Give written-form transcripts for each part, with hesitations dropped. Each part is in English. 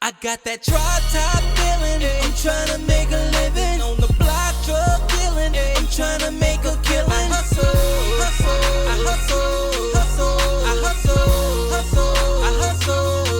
I got that drop-top feeling, I'm tryna make a living. On the block, drug dealing, I'm tryna make a killing. I hustle, I hustle, I hustle, I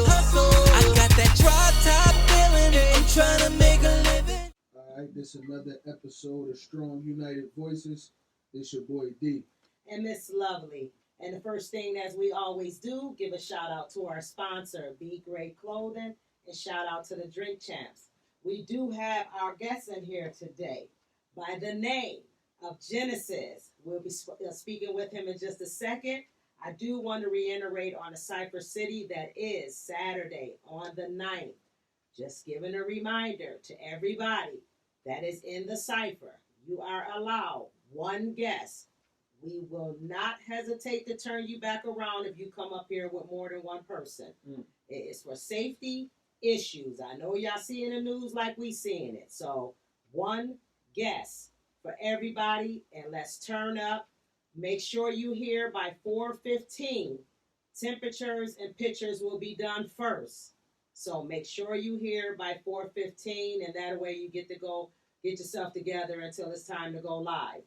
hustle, I got that drop-top feeling, I'm tryna make a living. Alright, this is another episode of Strong United Voices. This your boy D. And Miss Lovely. And the first thing, as we always do, give a shout out to our sponsor, Be Great Clothing, and shout out to the Drink Champs. We do have our guest in here today by the name of Genecist. We'll be speaking with him in just a second. I do want to reiterate on the Cypher City that is Saturday on the 9th. Just giving a reminder to everybody that is in the Cypher. You are allowed one guest. We will not hesitate to turn you back around if you come up here with more than one person. It is for safety issues. I know y'all seeing the news like we seeing it. So one guest for everybody, and let's turn up. Make sure you here by 4:15. Temperatures and pictures will be done first. So make sure you here by 4:15, and that way you get to go get yourself together until it's time to go live.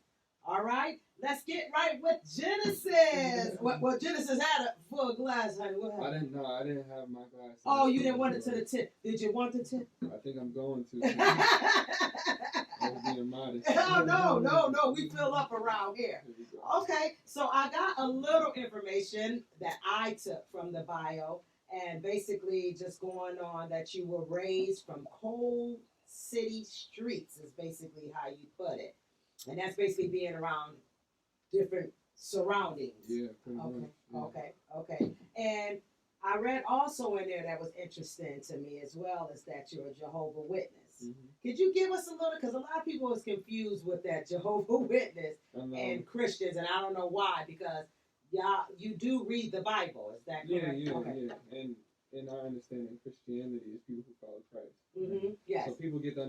All right, let's get right with Genecist. Well, Genecist had a full glass, honey. What happened? I didn't have my glass. Oh, you didn't want it to the tip. Did you want the tip? I think I'm going to. I was being modest. Oh, no. We fill up around here. Okay, so I got a little information that I took from the bio, and basically just going on that you were raised from cold city streets is basically how you put it. And that's basically being around different surroundings. Yeah, pretty much. Yeah. Okay. And I read also in there that was interesting to me as well is that you're a Jehovah's Witness. Mm-hmm. Could you give us a little, because a lot of people is confused with that Jehovah's Witness and Christians, and I don't know why, because you do read the Bible. Is that correct? Yeah. And our understanding of Christianity is people who follow Christ. Mm-hmm. Yes. So people get the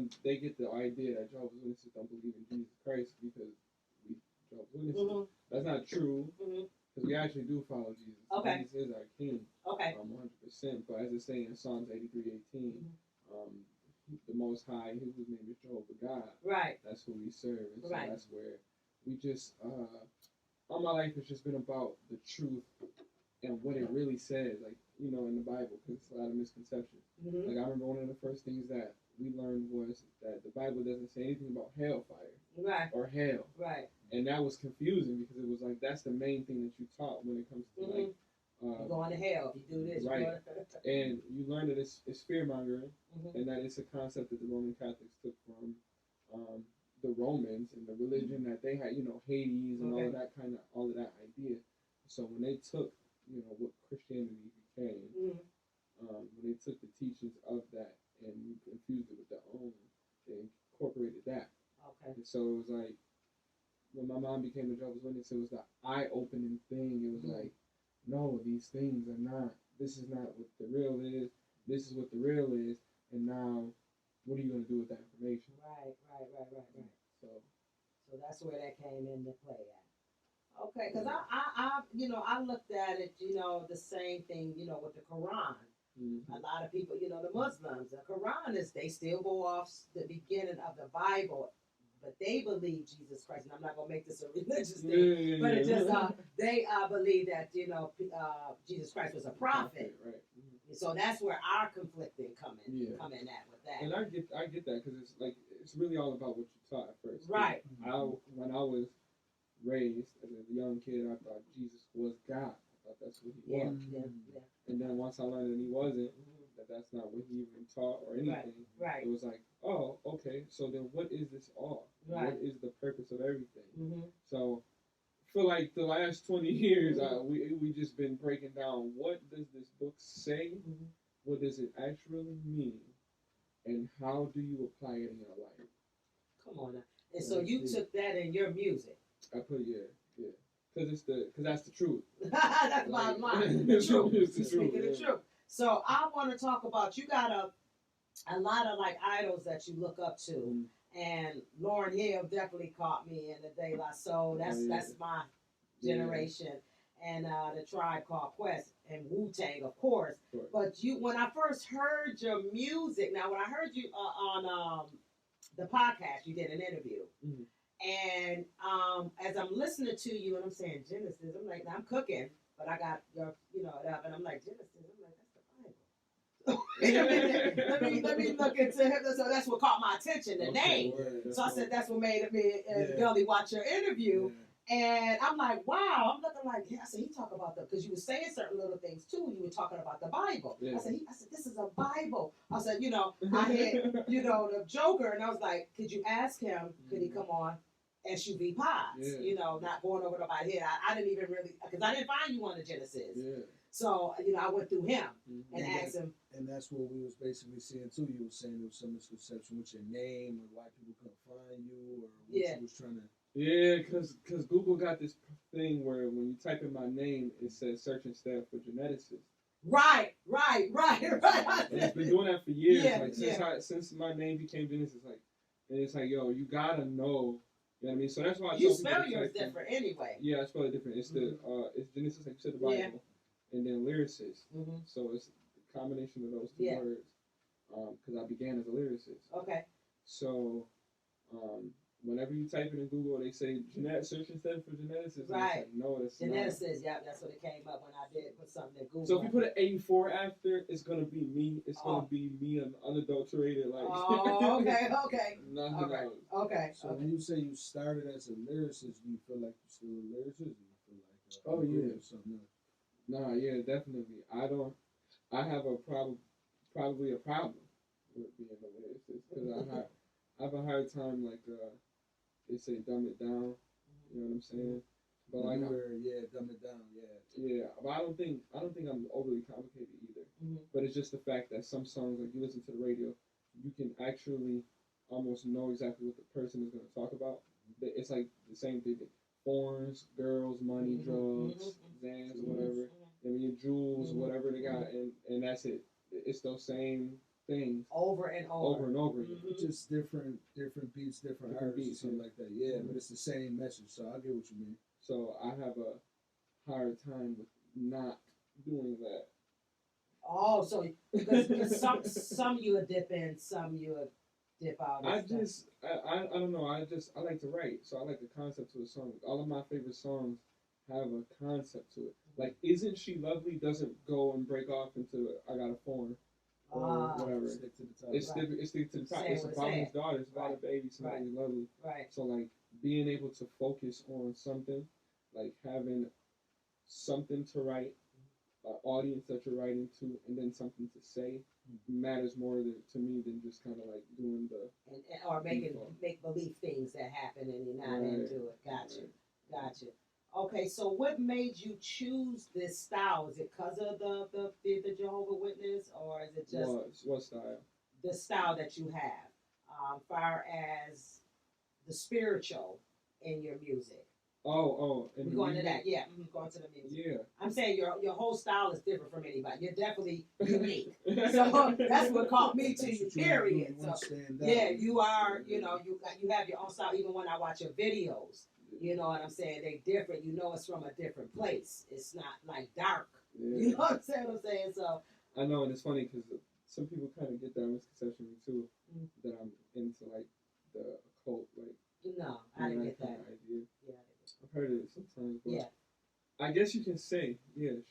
idea that Jehovah's Witnesses don't believe in Jesus Christ because we Jehovah's Witnesses. Mm-hmm. That's not true because we actually do follow Jesus. Okay. Jesus is our King. Okay. 100%. But as it's saying in Psalms 83:18, the Most High, whose name is Jehovah God. Right. That's who we serve. And so right. That's where we just all my life has just been about the truth and what it really says, like, you know, in the Bible, because it's a lot of misconception. Mm-hmm. Like, I remember one of the first things that we learned was that the Bible doesn't say anything about hellfire. Right. Or hell. Right. And that was confusing because it was like, that's the main thing that you taught when it comes to, like... you're going to hell if you do this. Right. And you learn that it's fear-mongering, and that it's a concept that the Roman Catholics took from the Romans and the religion that they had, you know, Hades and all of that idea. So when they took, you know, what Christianity became, when they took the teachings of that and infused it with their own, they incorporated that. Okay. And so it was like, when my mom became a Jehovah's Witness, it was the eye-opening thing. It was like, no, these things are not, this is not what the real is, this is what the real is, and now, what are you going to do with that information? Right. So that's where that came into play at. Okay, because I looked at it, you know, the same thing, you know, with the Quran. Mm-hmm. A lot of people, you know, the Muslims, the Quran they still go off the beginning of the Bible, but they believe Jesus Christ. And I'm not going to make this a religious thing, but it just, they believe that, you know, Jesus Christ was a prophet. Right. Mm-hmm. So that's where our conflicting come in at with that. And I get that because it's like, it's really all about what you taught at first. Right. When I was raised as a young kid, I thought Jesus was God. I thought that's what he was. Yeah. And then once I learned that he wasn't, that's not what he even taught or anything. Right. It was like, oh, okay. So then, what is this all? Right. What is the purpose of everything? Mm-hmm. So, for like the last 20 years, we just been breaking down what does this book say, what does it actually mean, and how do you apply it in your life? Come on now. And so you took that in your music. I put because that's the truth. That's my mind. The truth. Speaking the truth. So I want to talk about, you got a lot of like idols that you look up to, and Lauryn Hill definitely caught me in the De La Soul. That's my generation. and the Tribe Called Quest and Wu-Tang, of course. Sure. But when I first heard your music, now when I heard you on the podcast, you did an interview. Mm-hmm. And as I'm listening to you and I'm saying Genesis, I'm like, now I'm cooking, but I got your, it up, and I'm like, Genesis, I'm like, that's the Bible. let me look into him. So that's what caught my attention, the name. So I said that's what made me and Gully watch your interview. Yeah. And I'm like, wow. I'm looking like, yeah. I said, he talk about because you were saying certain little things too. You were talking about the Bible. Yeah. I said, this is a Bible. I said, I had, the Joker, and I was like, could you ask him? Could he come on SUV Pods? Yeah. Not going over nobody's head. I didn't even really, because I didn't find you on the Genecist. Yeah. So, I went through him and asked him. And that's what we was basically seeing too. You were saying there was some misconception with your name and why people couldn't find you, or what you was trying to. Yeah, because Google got this thing where when you type in my name, it says search instead for Genecist. Right. And it's been doing that for years. Since my name became Genesis, and it's like, yo, you gotta know. You know what I mean? So that's why you spell yours different anyway. Yeah, I spell it different. It's it's Genesis, like you said, the Bible, and then lyricist. Mm-hmm. So it's a combination of those two words. Because I began as a lyricist. Okay. So, whenever you type it in Google, they say search instead for Genesis. Right. Like, no, that's Genesis, yeah, that's what it came up when I did put something in Google. So if you put an 84 after, it's gonna be me. It's gonna be me unadulterated, like. Oh, okay. Nothing else. Okay. So when you say you started as a lyricist, do you feel like you're still a lyricist? Do you feel like something else? Nah, yeah, definitely. I have probably a problem with being a lyricist because I have a hard time, like, they say dumb it down. You know what I'm saying? But like, dumb it down. Yeah, but I don't think I'm overly complicated either. Mm-hmm. But it's just the fact that some songs, like you listen to the radio, you can actually almost know exactly what the person is going to talk about. It's like the same thing: phones, girls, money, drugs, Zans, whatever. I mean, jewels, whatever they got, and that's it. It's those same things over and over. Mm-hmm. Just different beats, different artists, something like that. Yeah, but it's the same message. So I get what you mean. So I have a hard time with not doing that. Oh, so because some you would dip in, some you would dip out. I don't know. I like to write, so I like the concept to a song. All of my favorite songs have a concept to it. Like, Isn't She Lovely doesn't go and break off into I Got a Phone or whatever. Stick to the top. It's stick to the top. It's about his daughter. It's about a baby. Somebody lovely. Right. So, like, being able to focus on something, like having something to write, an audience that you're writing to, and then something to say matters more to me than just kind of like doing the or make believe things that happen and you're not into it. Gotcha. Okay, so what made you choose this style? Is it because of the Jehovah Witness, or is it just what style? The style that you have, far as the spiritual in your music? And we're going to that. Yeah, going to the music. Yeah, I'm saying your whole style is different from anybody. You're definitely unique. So that's what caught me to you. Period. So yeah, you are. You have your own style. Even when I watch your videos. You know what I'm saying? They different. You know it's from a different place. It's not like dark. Yeah. You know what I'm saying? So I know, and it's funny because some people kind of get that misconception too, that I'm into like the occult, like. No, I didn't get that idea. Yeah, I've heard it sometimes, but I guess you can say, the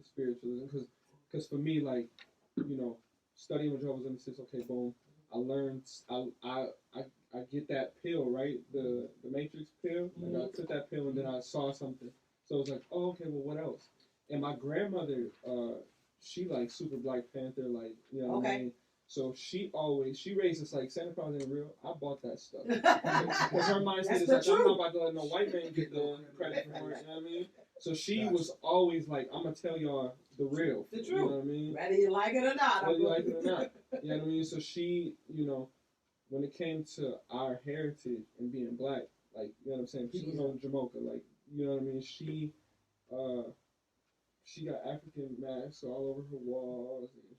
spiritualism, because for me, like, studying with Jehovah's Witnesses, okay, boom, I learned, I get that pill, right? The Matrix pill. Like I took that pill and then I saw something. So it was like, oh, okay, well, what else? And my grandmother, she like super Black Panther, like, you know what I mean? So she raised us like Santa Claus ain't real. I bought that stuff. Because her mindset is like, I'm not about to let no white man get the credit for it, you know what I mean? So she was always like, I'm going to tell y'all the real. The truth. You know what I mean? Whether you like it or not. Whether you like it or not. You know what I mean? So she, when it came to our heritage and being Black, like, you know what I'm saying? People know Jamocha, like, you know what I mean? She got African masks all over her walls, and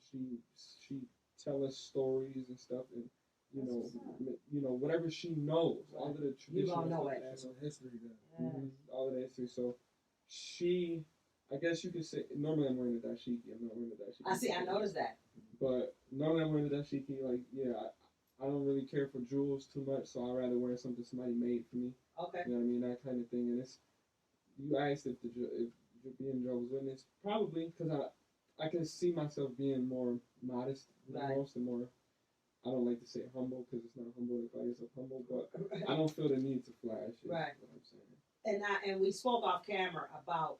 she tell us stories and stuff, and whatever she knows, all of the traditional you gonna know it. That's history then. All of the history. So I guess you could say, normally I'm wearing a dashiki. I'm not wearing a dashiki. I see. I noticed that. But normally I'm wearing a dashiki. Like, yeah, I don't really care for jewels too much, so I'd rather wear something somebody made for me. Okay. You know what I mean? That kind of thing. And it's, you asked if being Jehovah's Witness, probably, because I can see myself being more modest than most and more, I don't like to say humble because it's not humble to call yourself humble, but I don't feel the need to flash. Right. What I'm saying. And we spoke off camera about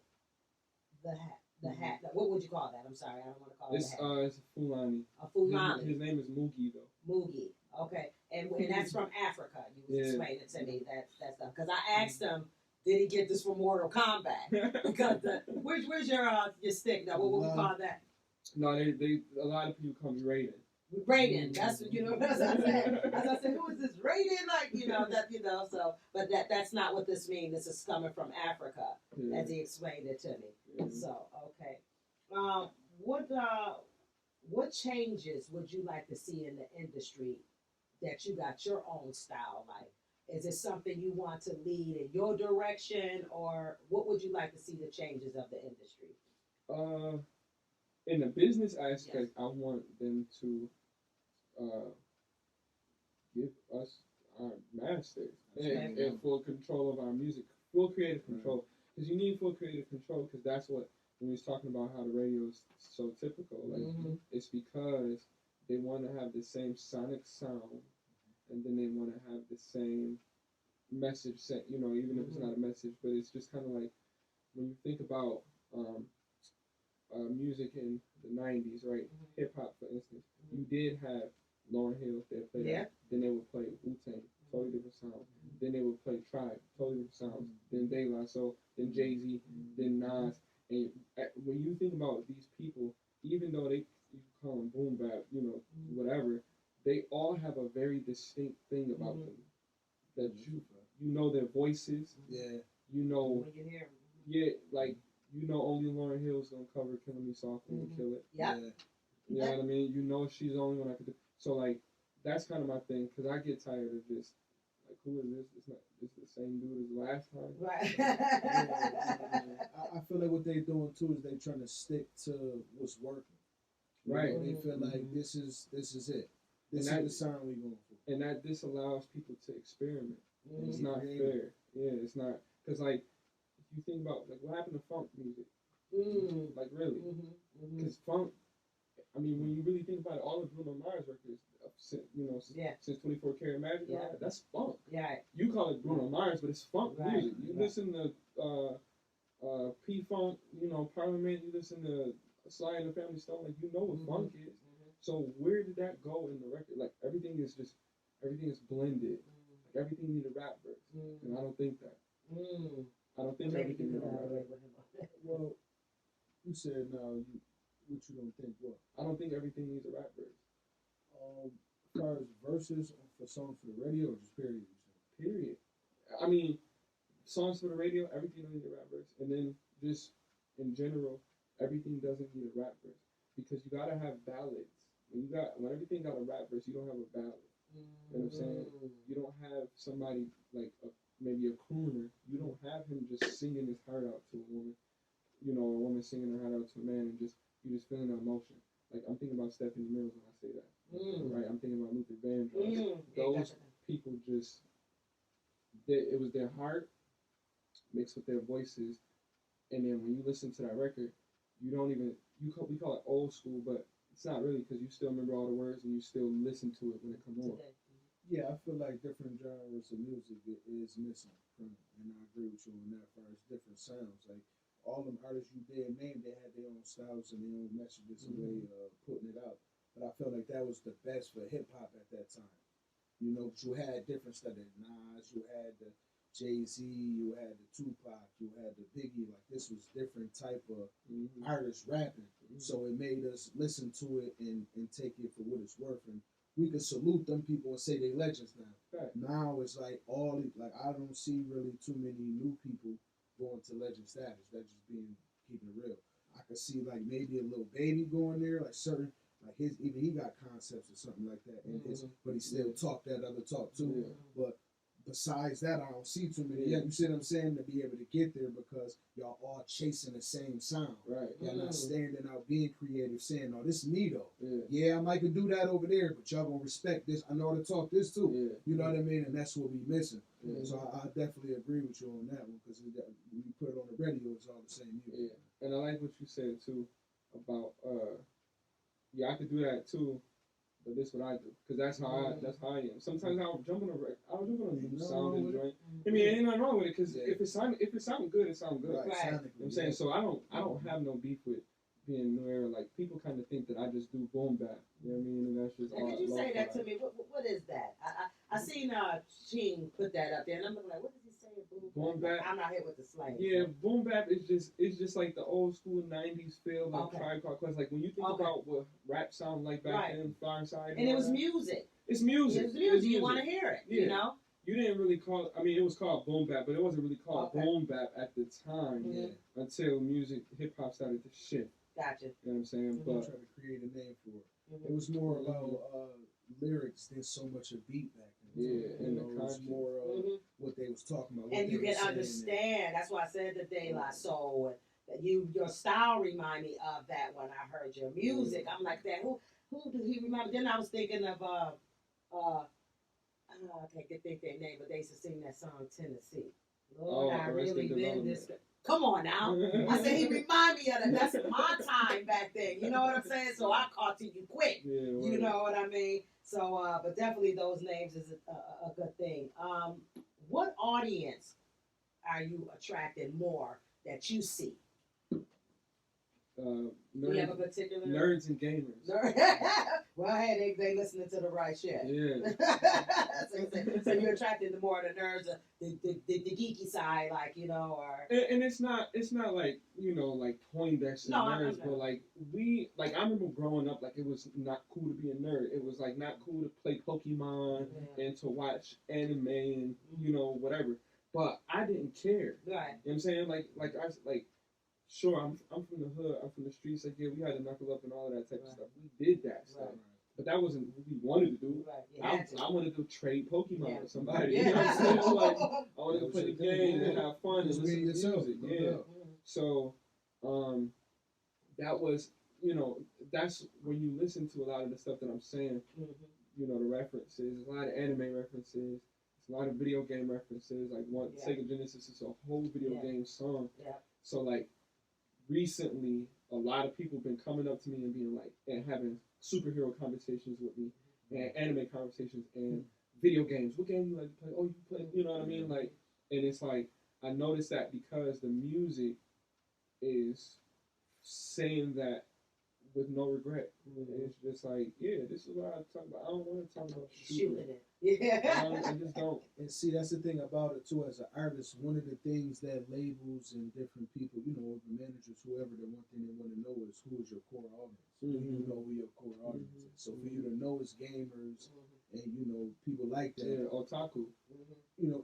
the hat. The hat. What would you call that? I'm sorry, I don't want to call it a hat. It's a Fulani. A Fulani. His name is Mugi though. Mugi. Okay. And that's from Africa. You was explaining to me that stuff because I asked him, did he get this from Mortal Kombat? Because where's your stick now? What would we call that? No, they a lot of people call me Raiden. Raiden, that's what As I said, who is this Raiden? So, but that's not what this means. This is coming from Africa, as he explained it to me. Yeah. So, okay, what changes would you like to see in the industry that you got your own style? Like, is it something you want to lead in your direction, or what would you like to see the changes of the industry? In the business aspect, I want them to give us our masters and full control of our music, full creative control. Because you need full creative control, because that's what, when we was talking about how the radio is so typical, like, it's because they want to have the same sonic sound, and then they want to have the same message set, even if it's not a message, but it's just kind of like, when you think about music in the 90s, right? Hip-hop, for instance, you did have Lauryn Hill, they played that. Then they would play Wu-Tang, totally different sound. Then they would play Tribe, totally different sounds. Then De La Soul, then Jay-Z, then Nas. And when you think about these people, even though you call them boom bap, whatever, they all have a very distinct thing about them. That you know their voices. Yeah. Only Lauryn Hill's gonna cover "Killing Me Softly" and kill it. Yeah. You know what I mean? She's the only one I could do. So like, that's kind of my thing, because I get tired of just like, who is this? It's the same dude as last time. Right. I feel like what they're doing too is they trying to stick to what's working. Right. They feel like this is it. This is the sound we going for. And that this allows people to experiment. It's not fair. Yeah, it's not, because like, if you think about like what happened to funk music, like really, because funk. I mean, when you really think about it, all of Bruno Mars records, since 24 Karat Magic, that's funk. Yeah. You call it Bruno Mars, but it's funk music. You listen to P-Funk, Parliament, you listen to Sly and the Family Stone, like, what funk is. So where did that go in the record? Like, everything is blended. Like, everything needs a rap verse. And I don't think that. I don't think everything needs a rap verse. Well, you said now, what you don't think what? I don't think everything needs a rap verse. As far as verses for songs for the radio, or just period? Period. I mean, songs for the radio, everything needs a rap verse. And then just in general, everything doesn't need a rap verse. Because you gotta have ballads. When everything got a rap verse, you don't have a ballad. You know what I'm saying? You don't have somebody like maybe a crooner. You don't have him just singing his heart out to a woman. A woman singing her heart out to a man, and you're just feeling the emotion. Like, I'm thinking about Stephanie Mills when I say that. Right? I'm thinking about Luther Vandross. Those people just, it was their heart mixed with their voices. And then when you listen to that record, we call it old school, but it's not really, because you still remember all the words and you still listen to it when it comes on. Yeah, I feel like different genres of music is missing from it, and I agree with you on that. As far as different sounds, like all them artists you did name, they had their own styles and their own messages and way of putting it out. But I felt like that was the best for hip hop at that time. Because you had different stuff. Nas, you had the Jay-Z, you had the Tupac, you had the Biggie. Like, this was different type of artists rapping. So it made us listen to it and take it for what it's worth. And we could salute them people and say they legends now. Right. Now it's like I don't see really too many new people going to legend status. That's just keeping it real. I could see like maybe a little baby going there, like certain, like he got concepts or something like that in his, but he still talk that other talk too. But besides that, I don't see too many. Yeah, you see what I'm saying? To be able to get there because y'all all chasing the same sound. Right. Y'all not standing out, being creative, saying, "No, this is me though." Yeah. Yeah, I might can do that over there, but y'all gonna respect this. I know how to talk this too. Yeah. You know what I mean? And that's what we missing. Yeah. So I definitely agree with you on that one because when you put it on the radio, it's all the same music. Yeah. And I like what you said too about yeah, I could do that too. But this what I do, cause that's how I am. Sometimes I'll jump on a new sounding joint. I mean, ain't nothing wrong with it, cause if it sound good, it sound good. Right. Right. You know what I'm saying? So I don't have no beef with being new era. Like people kind of think that I just do boom bap. You know what I mean? And that's just. And could you say that to me? What is that? I seen Sheen put that up there, and I'm like, what is he saying? Boom bap. I'm not here with the slang. Yeah, boom bap is just like the old school '90s feel, like Tribe Called Quest. Like when you think about what rap sounded like back then, Fireside. And it was music. It's music. It's music. You want to hear it, you know? You didn't really call it, I mean, it was called boom bap, but it wasn't really called boom bap at the time until hip hop started to shift. Gotcha. You know what I'm saying? But trying to create a name for it. It was more about lyrics than so much a beat back then. Yeah, and it was more what they was talking about. And you can understand. That's why I said the De La Soul. Your style remind me of that when I heard your music. I'm like that. Who did he remind me? Then I was thinking of I can't think their name, but they used to sing that song Tennessee. Lord, I really been this. Come on now. I said he remind me of that. That's my time back then. You know what I'm saying? So I caught to you quick. Yeah, right. You know what I mean? So, but definitely those names is a good thing. What audience are you attracting more that you see? Nerds, Do you have a particular nerds and gamers. Well, hey, they listening to the right shit. Yeah. so you're attracting the more the nerds, the geeky side, like or. And it's not like like Poindexter nerds, but like I remember growing up, like it was not cool to be a nerd. It was like not cool to play Pokemon and to watch anime and whatever. But I didn't care. Right. You know what I'm saying? Like. Sure, I'm from the hood. I'm from the streets. Like, yeah, we had to knuckle up and all of that type of stuff. We did that stuff, but that wasn't what we wanted to do. Right. I wanted to trade Pokemon with somebody. Yeah. You know what I'm saying? Like, I wanted to play the game and have fun and listen to music. Yeah. So, that was, that's when you listen to a lot of the stuff that I'm saying. The references. There's a lot of anime references. There's a lot of video game references. Like Sega Genecist is a whole video game song. Yeah. So like. Recently, a lot of people have been coming up to me and being like, and having superhero conversations with me, and anime conversations, and video games. What game you like to play? Oh, you play, you know what I mean? Like, and it's like, I noticed that because the music is saying that with no regret. It's just like, yeah, this is what I'm talking about. I don't want to talk about shooting it. Yeah. I just don't. And see, that's the thing about it too. As an artist, one of the things that labels and different people, the managers, whoever, the one thing they want to know is who is your core audience. Do you know who your core audience is? So for you to know it's gamers and people like that. Yeah, otaku.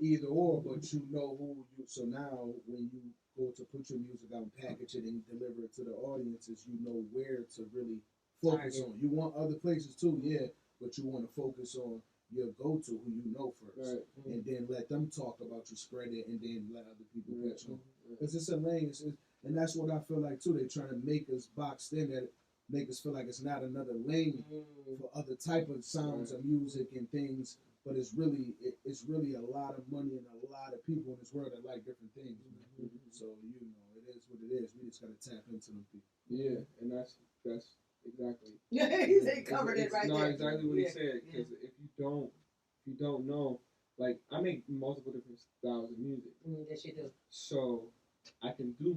Either or, but you know who you. So now when you go to put your music out and package it and deliver it to the audiences, you know where to really focus on. You want other places too, but you want to focus on your go-to, who you know first, and then let them talk about you, spread it, and then let other people catch on. Because it's a lane, and that's what I feel like too. They're trying to make us boxed in, that make us feel like it's not another lane for other type of sounds of music and things. But it's really a lot of money and a lot of people in this world that like different things. So it is what it is. We just gotta tap into them people. Yeah, and that's exactly. He said covered it right there. No, exactly what he said. Because if you don't know, like I make multiple different styles of music. Yes, you do. So I can do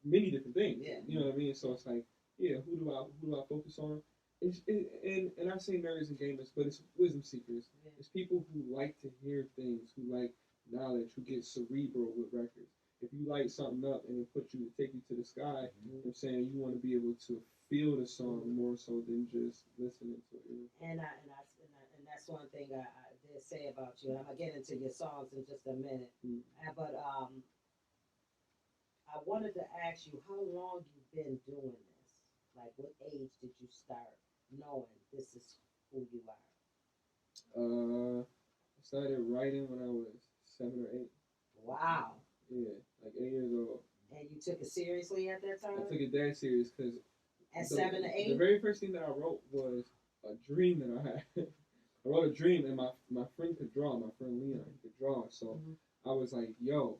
many different things. Yeah. You know what I mean? So it's like, yeah, who do I focus on? And I say nerds and gamers, but it's wisdom seekers. Yeah. It's people who like to hear things, who like knowledge, who get cerebral with records. If you light something up and it take you to the sky, I'm saying you want to be able to feel the song more so than just listening to it. And that's one thing I did say about you. And I'm gonna get into your songs in just a minute. But I wanted to ask you how long you've been doing this. Like, what age did you start knowing this is who you are? started writing when I was 7 or 8. Wow. Yeah, like 8 years old. And you took it seriously at that time? I took it that serious because At 7 to 8? the very first thing that I wrote was a dream that I had. I wrote a dream, and my friend could draw. My friend Leon, he could draw. So I was like, yo,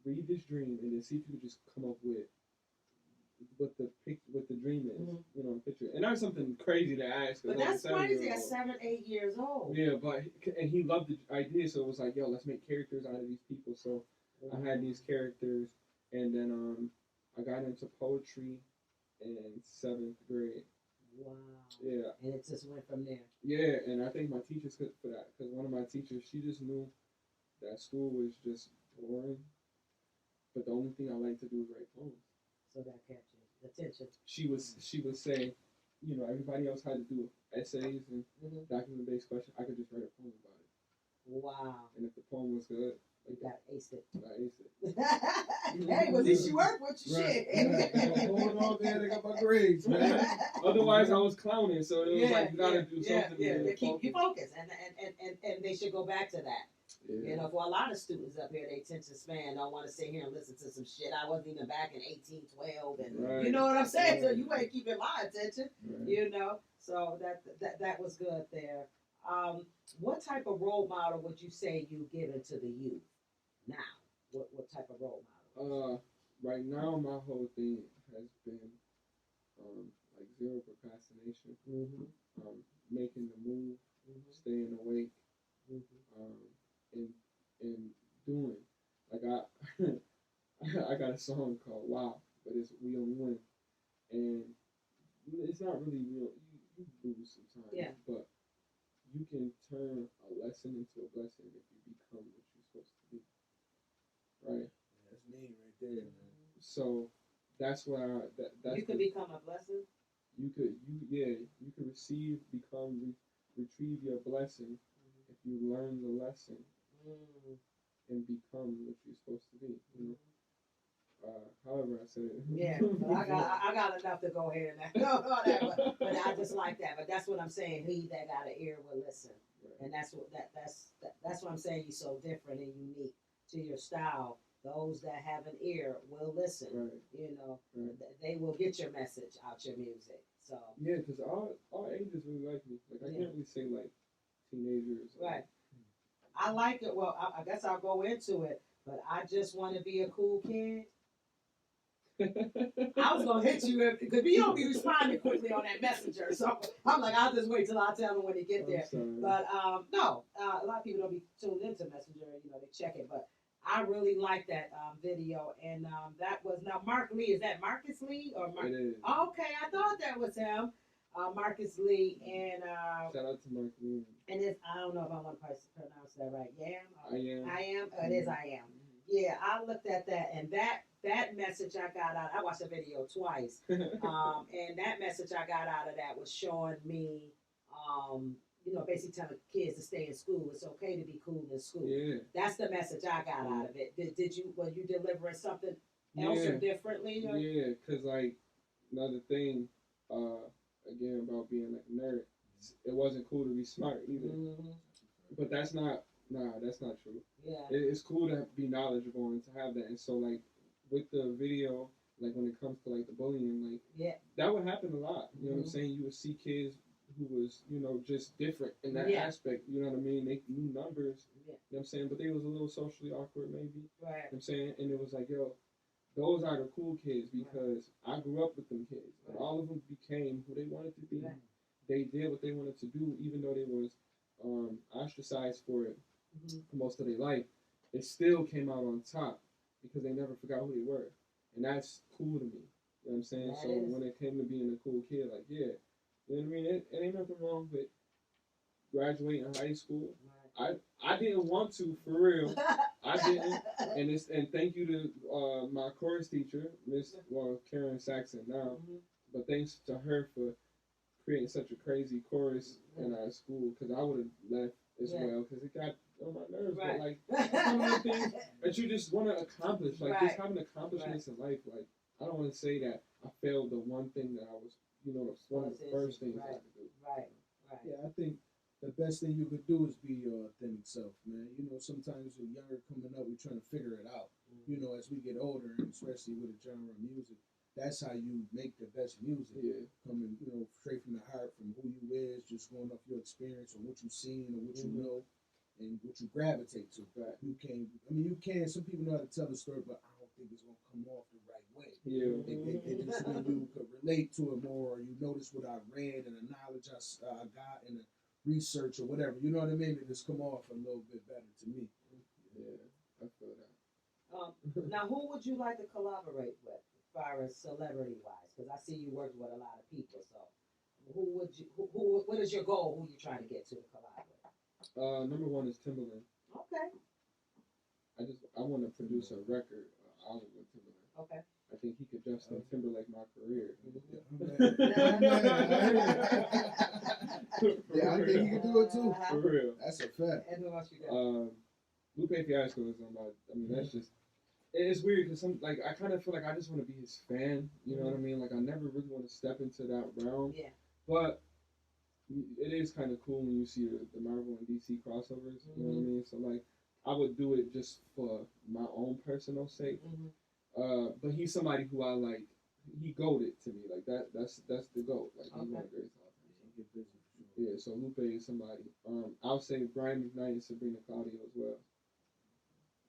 read this dream and then see if you could just come up with what the dream is, you know, picture. And that's something crazy to ask. But that's crazy at 7, 8 years old. Yeah, and he loved the idea, so it was like, yo, let's make characters out of these people. So I had these characters, and then I got into poetry in 7th grade. Wow. Yeah. And it just went from there. Yeah, and I think my teachers could for that, because one of my teachers, she just knew that school was just boring, but the only thing I liked to do was write poems. So that captured attention. She would say, you know, everybody else had to do essays and document-based questions. I could just write a poem about it. Wow. And if the poem was good, you got aced it. I aced it. Hey, well, at least you work with your shit. Going on there, they got my grades, man. Otherwise, I was clowning, so it was like, you gotta do something. Yeah, to keep you focused, and they should go back to that. Yeah. You know, for a lot of students up here, their attention span don't want to sit here and listen to some shit. I wasn't even back in 1812, and you know what I'm saying. So you ain't keeping my attention, you know. So that was good there. What type of role model would you say you given to the youth now? What type of role model? Right now, my whole thing has been like zero procrastination, making the move, staying awake, and doing. Like I got a song called Wow, but it's We Only Win, and it's not really real. You lose sometimes, but you can turn a lesson into a blessing if you become what you're supposed to be. Right? That's me right there, man. So that's why that's you could become a blessing. You could retrieve your blessing if you learn the lesson and become what you're supposed to be. You know. However, I said it. Yeah, but I got enough to go ahead and that, but I just like that. But that's what I'm saying. He that got an ear will listen, and that's what I'm saying. You're so different and unique to your style. Those that have an ear will listen. You know, they will get your message out your music. So yeah, because all ages really like me. Like I can't really say like teenagers. Right. I like it. Well, I guess I'll go into it. But I just want to be a cool kid. I was gonna hit you because you don't be responding quickly on that messenger, so I'm like, I'll just wait till I tell them when they get there. But no, a lot of people don't be tuned into Messenger. You know, they check it, but I really like that video, and that was now Mark Lee. Is that Marcus Lee or Mark? It is. Okay, I thought that was him, Marcus Lee, and shout out to Mark Lee. And it's I don't know if I want to pronounce that right. I am. It is I am. Yeah, I looked at that, and that message I got out. I watched the video twice, and that message I got out of that was showing me, you know, basically telling kids to stay in school. It's okay to be cool in school. Yeah. That's the message I got out of it. Did you? Were you delivering something else or differently? Or? Yeah, because like another thing, again about being like a nerd, it wasn't cool to be smart either. But that's not. Nah, that's not true. Yeah. It's cool to be knowledgeable and to have that. And so, like, with the video, like, when it comes to, like, the bullying, like, that would happen a lot. You know what I'm saying? You would see kids who was, you know, just different in that aspect. You know what I mean? They knew numbers. You know what I'm saying? But they was a little socially awkward, maybe. Right. You know what I'm saying? And it was like, yo, those are the cool kids because I grew up with them kids. And all of them became who they wanted to be. They did what they wanted to do, even though they was ostracized for it. For most of their life, it still came out on top because they never forgot who they were, and that's cool to me. You know what I'm saying? So when it came to being a cool kid, like you know what I mean? It ain't nothing wrong with graduating high school. I didn't want to, for real. I didn't, and thank you to my chorus teacher, Miss Karen Saxon now, but thanks to her for creating such a crazy chorus in our school because I would have left as well because it got on my nerves. But like some of the things that you just want to accomplish, like just having accomplishments in life. Like I don't want to say that I failed the one thing that I was, you know, one of the first things I had to do. Right. Yeah, I think the best thing you could do is be your authentic self, man. You know, sometimes we're younger coming up, we're trying to figure it out. You know, as we get older, and especially with a genre of music, that's how you make the best music. Yeah. Coming, you know, straight from the heart, from who you is, just going off your experience or what you've seen or what you know and what you gravitate to. Right. You can, I mean, you can. Some people know how to tell the story, but I don't think it's gonna come off the right way. Yeah. It just when you could relate to it more, or you notice what I read and the knowledge I got and the research or whatever. You know what I mean? It just come off a little bit better to me. Yeah, I feel that. Now, who would you like to collaborate with, as far as celebrity wise? Because I see you working with a lot of people. So, who would you? What is your goal? Who you trying to get to collaborate with? Number one is Timberland. Okay. I want to produce a record album with Timberland. Okay. I think he could Justin Timberlake my career. Yeah, I think you can do it too. For real. That's a fact. And who else you got? Lupe Fiasco is on my. I mean, that's just. It's weird because I kind of feel like I just want to be his fan. You know what I mean? Like I never really want to step into that realm. Yeah. But it is kind of cool when you see the Marvel and DC crossovers. You know what I mean? So like, I would do it just for my own personal sake. But he's somebody who I like. He goated to me like that. That's the goat. Like he's one of the greatest all time. Yeah. So Lupe is somebody. I'll say Brian McKnight and Sabrina Claudio as well.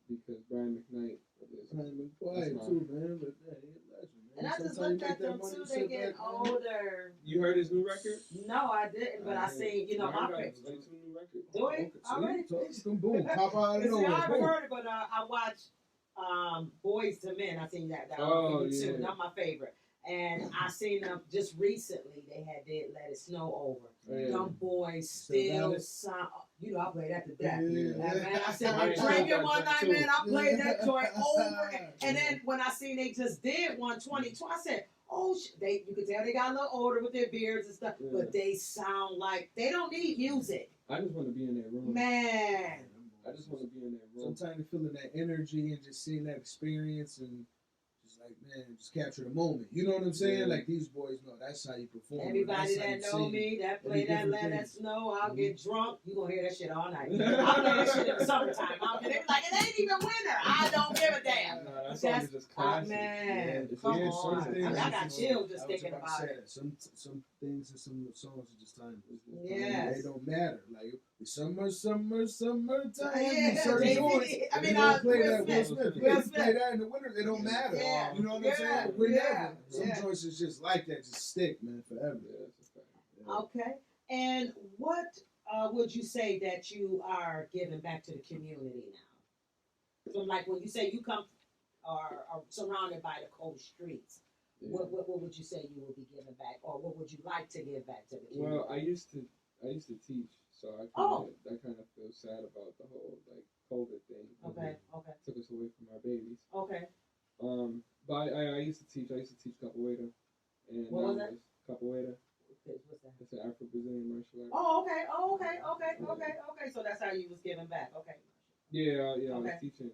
Because Brian McKnight is Quiet too, man. But man, he's a legend, man. And I just Sometimes looked at you them make that too. money, They sit get back, man. older. You heard his new record? No, I didn't. But I seen, you know, my favorite. favorite. Like two new records. Do it already? Some boom, pop out of See, I nowhere. haven't Boom. heard it, but I watched Boys to Men. I seen that Oh, on YouTube. yeah. Not my favorite. And I seen them just recently. They did Let It Snow Over. Yeah. Them boys Still got still sound. You know, I played that to death. Yeah. Man, I said, I I'm ain't drinking heard one that night, too. man. I played that joint over. And then when I seen they just did 122, I said, oh, you could tell they got a little older with their beards and stuff, but they sound like they don't need music. I just want to be in that room. Man. I just want to be in that room. Sometimes feeling that energy and just seeing that experience and just like, man, just capture the moment. You know what I'm saying? Yeah. Like these boys know that's how you perform. Everybody That's how that you know sing. me, that Every play that different Let thing. It Snow, I'll get drunk. You gonna hear that shit all night. I'll play that shit in the summertime. They be like, it ain't even winter. I don't give a damn. Nah, that song is just classic. Man, It's come weird, on. some things I got just- chills just I was thinking about to about say it. that. Some things and some songs are just timeless. Yes. They don't matter. Like summertime. Yeah, certain Jay-Z. joints. I mean, They don't play Will that. Will Smith. Smith. Will They Smith. play that in the winter. They don't matter. Yeah. You know what Yeah. I'm saying? Whenever. Some Yeah. joints is just like that. Just stick, man, forever. Yeah, that's a fact. Yeah. Okay. And what would you say that you are giving back to the community now? From like when you say you come or are surrounded by the cold streets, Yeah. what would you say you will be giving back, or what would you like to give back to the community? Well, I used to teach, so I kind of feel sad about the whole like COVID thing. Okay. Took us away from our babies. Okay. But I used to teach. I used to teach capoeira, and What was that? Capoeira. What's that? It's an Afro-Brazilian martial art. Oh, okay. So that's how you was giving back. Okay. Yeah, I Okay. was teaching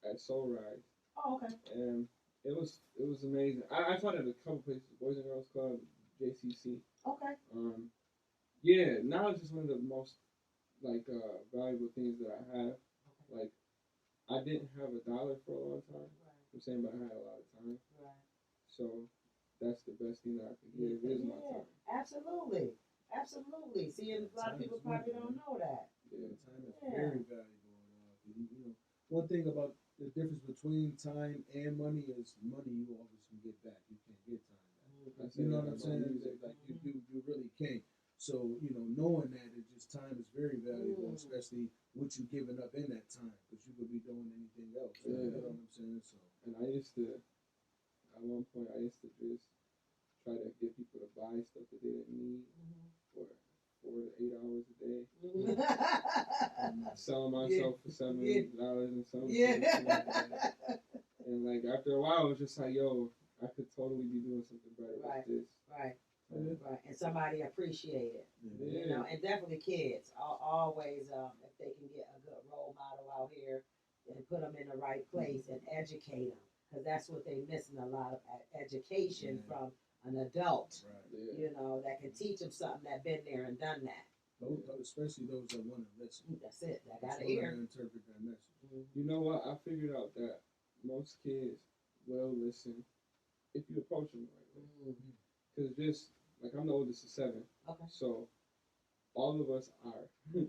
at Soul Rise, Oh, okay. and it was amazing. I taught at a couple places, Boys and Girls Club, JCC. Okay. Yeah, knowledge is one of the most like valuable things that I have. Like, I didn't have $1 for a long time. I'm saying, but I had a lot of time. Right. So that's the best thing that I can give is my time. Absolutely. See, and a lot of people probably don't know that. Yeah. Time is very valuable. You know, one thing about the difference between time and money is money you always can get back. You can't get time back. You know what I'm saying? Like you really can't. So, you know, knowing that it just time is very valuable, especially what you giving up in that time, because you could be doing anything else. Yeah. You know what I'm saying? So, And I used to, at one point, just try to get people to buy stuff that they didn't need for 4 to 8 hours a day. Selling myself for $7 and something. And like after a while, it was just like, yo, I could totally be doing something better with this. Right. And somebody appreciate it. Yeah. You know, and definitely kids. Always, if they can get a good role model out here and put them in the right place and educate them, because that's what they're missing, a lot of education from an adult. right. Yeah. You know, that can teach them something that been there and done that. Especially those that want to listen. That's it. I gotta That's hear. how I interpret that message. You know what? I figured out that most kids will listen if you approach them the right way. Because just like I'm the oldest of 7, Okay. so all of us are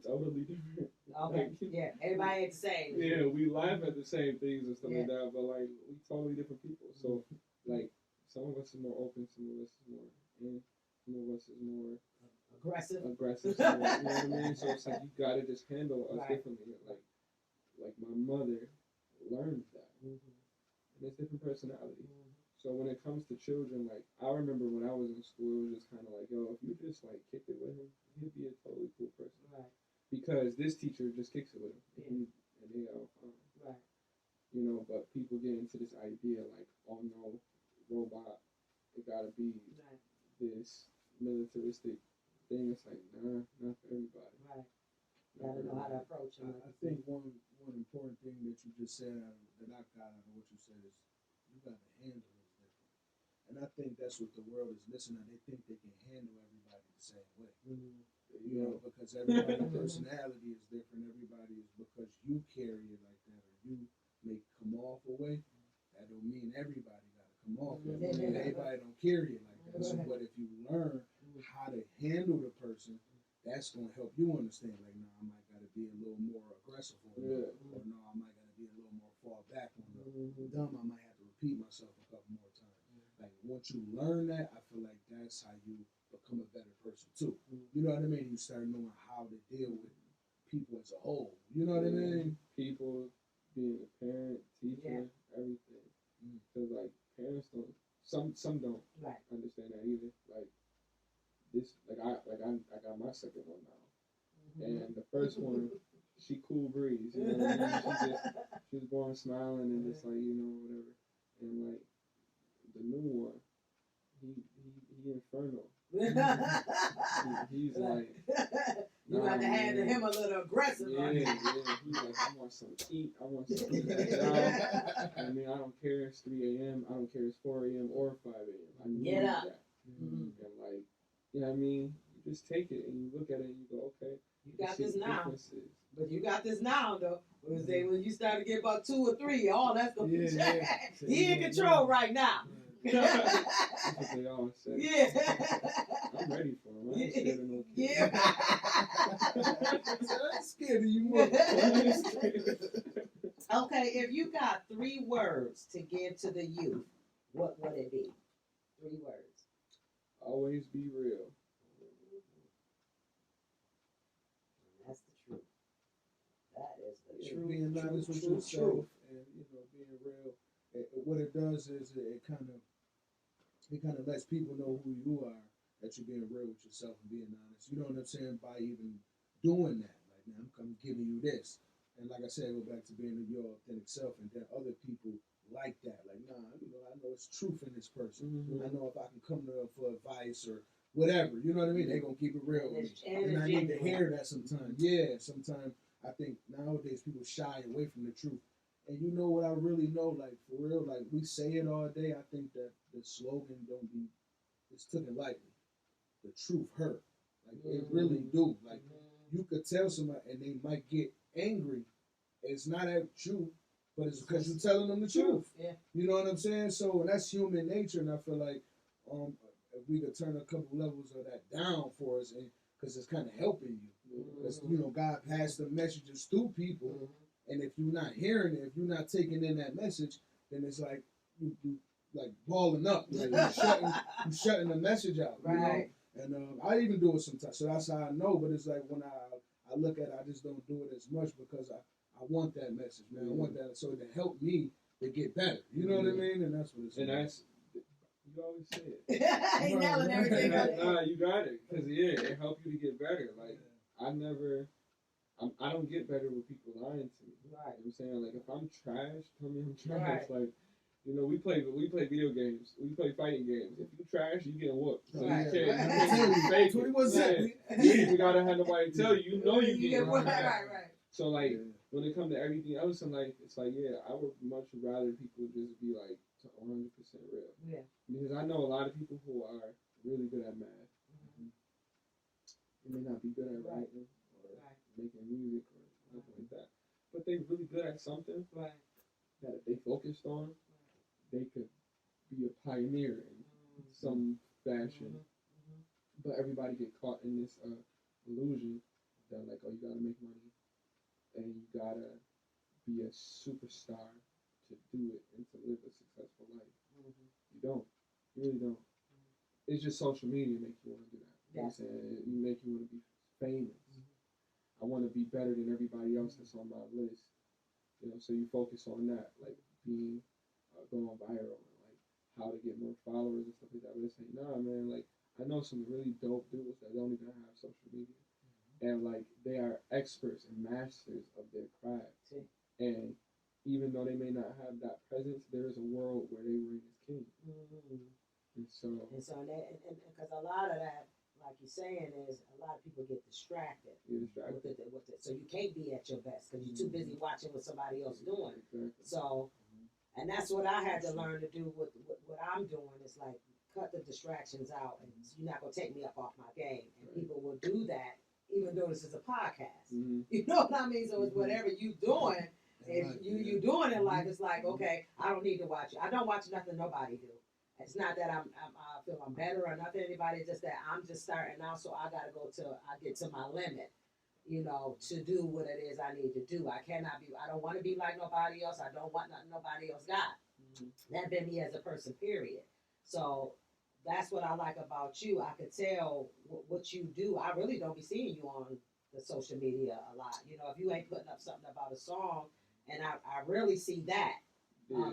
totally different. Okay. Yeah. Everybody ain't the same. Yeah, we laugh at the same things and stuff like that, but like we totally different people. So like some of us are more open, some of us is more in, some of us is more Aggressive. Some, you know what I mean? So it's like you gotta just handle us Right. differently. Like my mother learned that, and it's different personality. So when it comes to children, like I remember when I was in school, it was just kind of like, yo, if you just like kicked it with him, he'd be a totally cool person. Right. Because this teacher just kicks it with him, and they all fine. Right. You know, but people get into this idea like, oh no, robot, it gotta be this militaristic thing. It's like, nah, not for everybody. Right. Gotta know how to approach him. I think one important thing that you just said that I got out of what you said is you got to handle it different. And I think that's what the world is missing now. They think they can handle everybody the same way. You know, because everybody's personality is different. Everybody is, because you carry it like that or you may come off a way, that don't mean everybody got to come off that way. Everybody don't carry it like that. So, but if you learn how to handle the person, that's going to help you understand, like, no, I might got to be a little more aggressive on them, or no, I might got to be a little more fall back on them. Dumb, I might have to repeat myself a couple more times. Like, once you learn that, I feel like that's how you become a better person, too. You know what I mean? You start knowing how to deal with people as a whole. You know what I mean? People, being a parent, teacher, everything. Because, like, parents don't, some don't understand that either. Like, this, I got my second one now, and the first one, she cool breeze, you know what I mean? She was born smiling and just like, you know, whatever. And like the new one, he infernal. He's like, you have to handle him a little aggressive. Yeah. He's like, I want some heat. I want some heat. I mean, I don't care if it's 3 a.m. I don't care if it's 4 a.m. or 5 a.m. I need Get up. that. And like, you know what I mean? You just take it and you look at it and you go, okay. You got this now. But you got this now, though. When you start to get about 2 or 3, all that's going to change. He in control right now. That's what they always say. Yeah. I'm ready for him. I ain't scared of no kid. Yeah. I'm scared of you more. Okay, if you got 3 words to give to the youth, what would it be? 3 words. Always be real. That's the truth. That is the truth. Being honest with yourself and, you know, being real. What it does is it kind of lets people know who you are, that you're being real with yourself and being honest. You know what I'm saying? By even doing that, like, man, I'm giving you this, and like I said, go back to being your authentic self, and then other people like that. Like, nah, you know, I know it's truth in this person. I know if I can come to them for advice or whatever, you know what I mean? They're gonna keep it real with me, and I need to hear that sometimes. Yeah, sometimes I think nowadays people shy away from the truth. And you know what I really know, like, for real, like, we say it all day. I think that the slogan it's taken lightly. The truth hurt. Like, it really do. Like, you could tell somebody and they might get angry. It's not at you, but it's because you're telling them the truth. Yeah. You know what I'm saying? So, and that's human nature, and I feel like if we could turn a couple levels of that down for us, because it's kind of helping you. Because, you know, God passed the messages through people. And if you're not hearing it, if you're not taking in that message, then it's like you like balling up, like you're shutting the message out, you know? And I even do it sometimes, so that's how I know. But it's like when I look at it, I just don't do it as much because I want that message, man. I want that so to help me to get better. You know what I mean? And that's what it's. And about. that's you always say it. He nailing everything. Nah, you got it, because it helped you to get better. Like I don't get better with people lying to me. Right. You know what I'm saying? Like, if I'm trash, tell me I'm trash. Right. Like, you know, we play video games. We play fighting games. If you trash, you getting whooped. So you can't fake it. You even gotta have nobody tell you. You know you getting whooped. Right. So, like, when it comes to everything else in life, it's like, yeah, I would much rather people just be, like, 100% real. Yeah. Because I know a lot of people who are really good at math. may not be good at Right. writing or Right. making music or nothing like that, but they're really good at something Right. that if they focused on, they could be a pioneer in some fashion. Mhm. But everybody get caught in this illusion that like, oh, you gotta make money and you gotta be a superstar to do it and to live a successful life. You don't. You really don't. It's just social media make you want to do that. You know what I'm saying? You make you want to be famous. I want to be better than everybody else that's on my list. You know, so you focus on that, like being going viral and like how to get more followers and stuff like that. But it's like, nah, man, like I know some really dope dudes that don't even have social media, and like they are experts and masters of their craft. And even though they may not have that presence, there is a world where they reign as king. And so that, and because a lot of that, like you're saying, is a lot of people get distracted. you're distracted. With it. So you can't be at your best because you're too busy watching what somebody else doing. Exactly. So, and that's what I had to learn to do with what I'm doing. Is like cut the distractions out, and you're not gonna take me up off my game. And people will do that, even though this is a podcast. You know what I mean? So it's whatever you doing. If you doing in life, it's like, okay, I don't need to watch it. I don't watch nothing nobody do. It's not that I feel I'm better or nothing anybody. It's just that I'm just starting out, so I gotta I get to my limit, you know, to do what it is I need to do. I don't want to be like nobody else. I don't want nothing nobody else got. That been me as a person, period. So that's what I like about you. I could tell what you do. I really don't be seeing you on the social media a lot. You know, if you ain't putting up something about a song, and I really see that.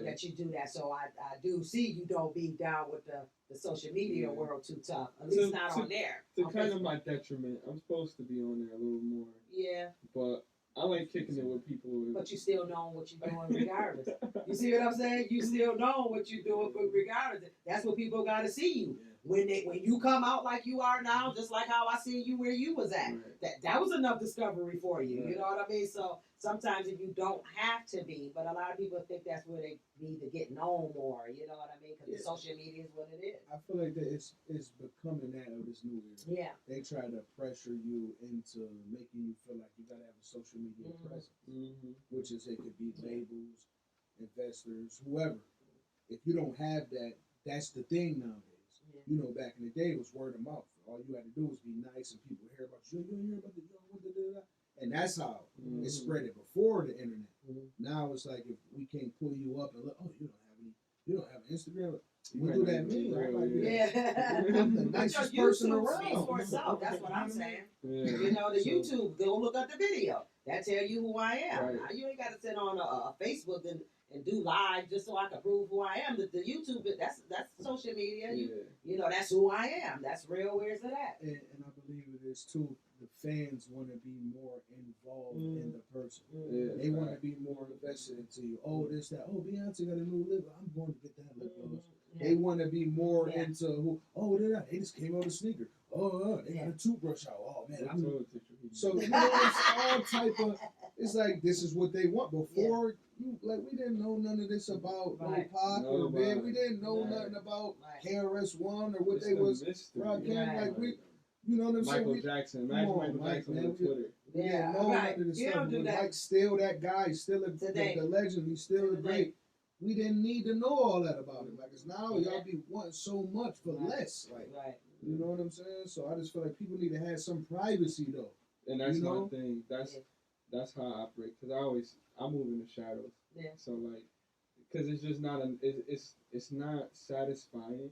That you do that, so I do see you don't be down with the social media world too tough. At least not on there. To kind of my detriment, I'm supposed to be on there a little more. Yeah. But I like kicking it with people. But you still know what you're doing regardless. You see what I'm saying? You still know what you're doing regardless. That's what people got to see you. When you come out like you are now, just like how I see you where you was at. Right. That was enough discovery for you. Right. You know what I mean? So sometimes if you don't have to be, but a lot of people think that's where they need to get known more. You know what I mean? Because the social media is what it is. I feel like that it's becoming that of this new era. Yeah. They try to pressure you into making you feel like you got to have a social media presence, which is it could be labels, investors, whoever. If you don't have that, that's the thing nowadays. You know, back in the day, it was word of mouth. All you had to do was be nice, and people hear about you. You hear about the and that's how it spread it before the internet. Now it's like if we can't pull you up and look, oh, you don't have an Instagram. What do that mean? I'm the nicest person around. For itself. That's what I'm saying. You know, the YouTube, go look at the video. That tell you who I am. Right. Now, you ain't got to sit on a Facebook and do live just so I can prove who I am. The YouTube, that's social media. You know, that's who I am. That's real. Where's it at? And I believe it is too. The fans want to be more involved in the person. They want to be more invested into you. Oh, this, that. Oh, Beyonce got a new lip. I'm going to get that lip gloss. They want to be more into who. Oh, they just came out a sneaker. Oh, they got a toothbrush out. Oh man, so you know, it's all type of. It's like this is what they want. Before we didn't know none of this about Pac or Ben. We didn't know nothing about KRS-One or what they was broadcasting. Like we, you know what I'm saying? Michael Jackson. Imagine Michael Jackson on Twitter. We didn't know none of this stuff. Mike's still that guy. He's still the legend. He's still the great. We didn't need to know all that about him. Like, it's now y'all be wanting so much for less. Like, you know what I'm saying? So I just feel like people need to have some privacy though. And that's my thing. That's how I operate. Cause I move in the shadows. Yeah. So like, cause it's just not it's not satisfying,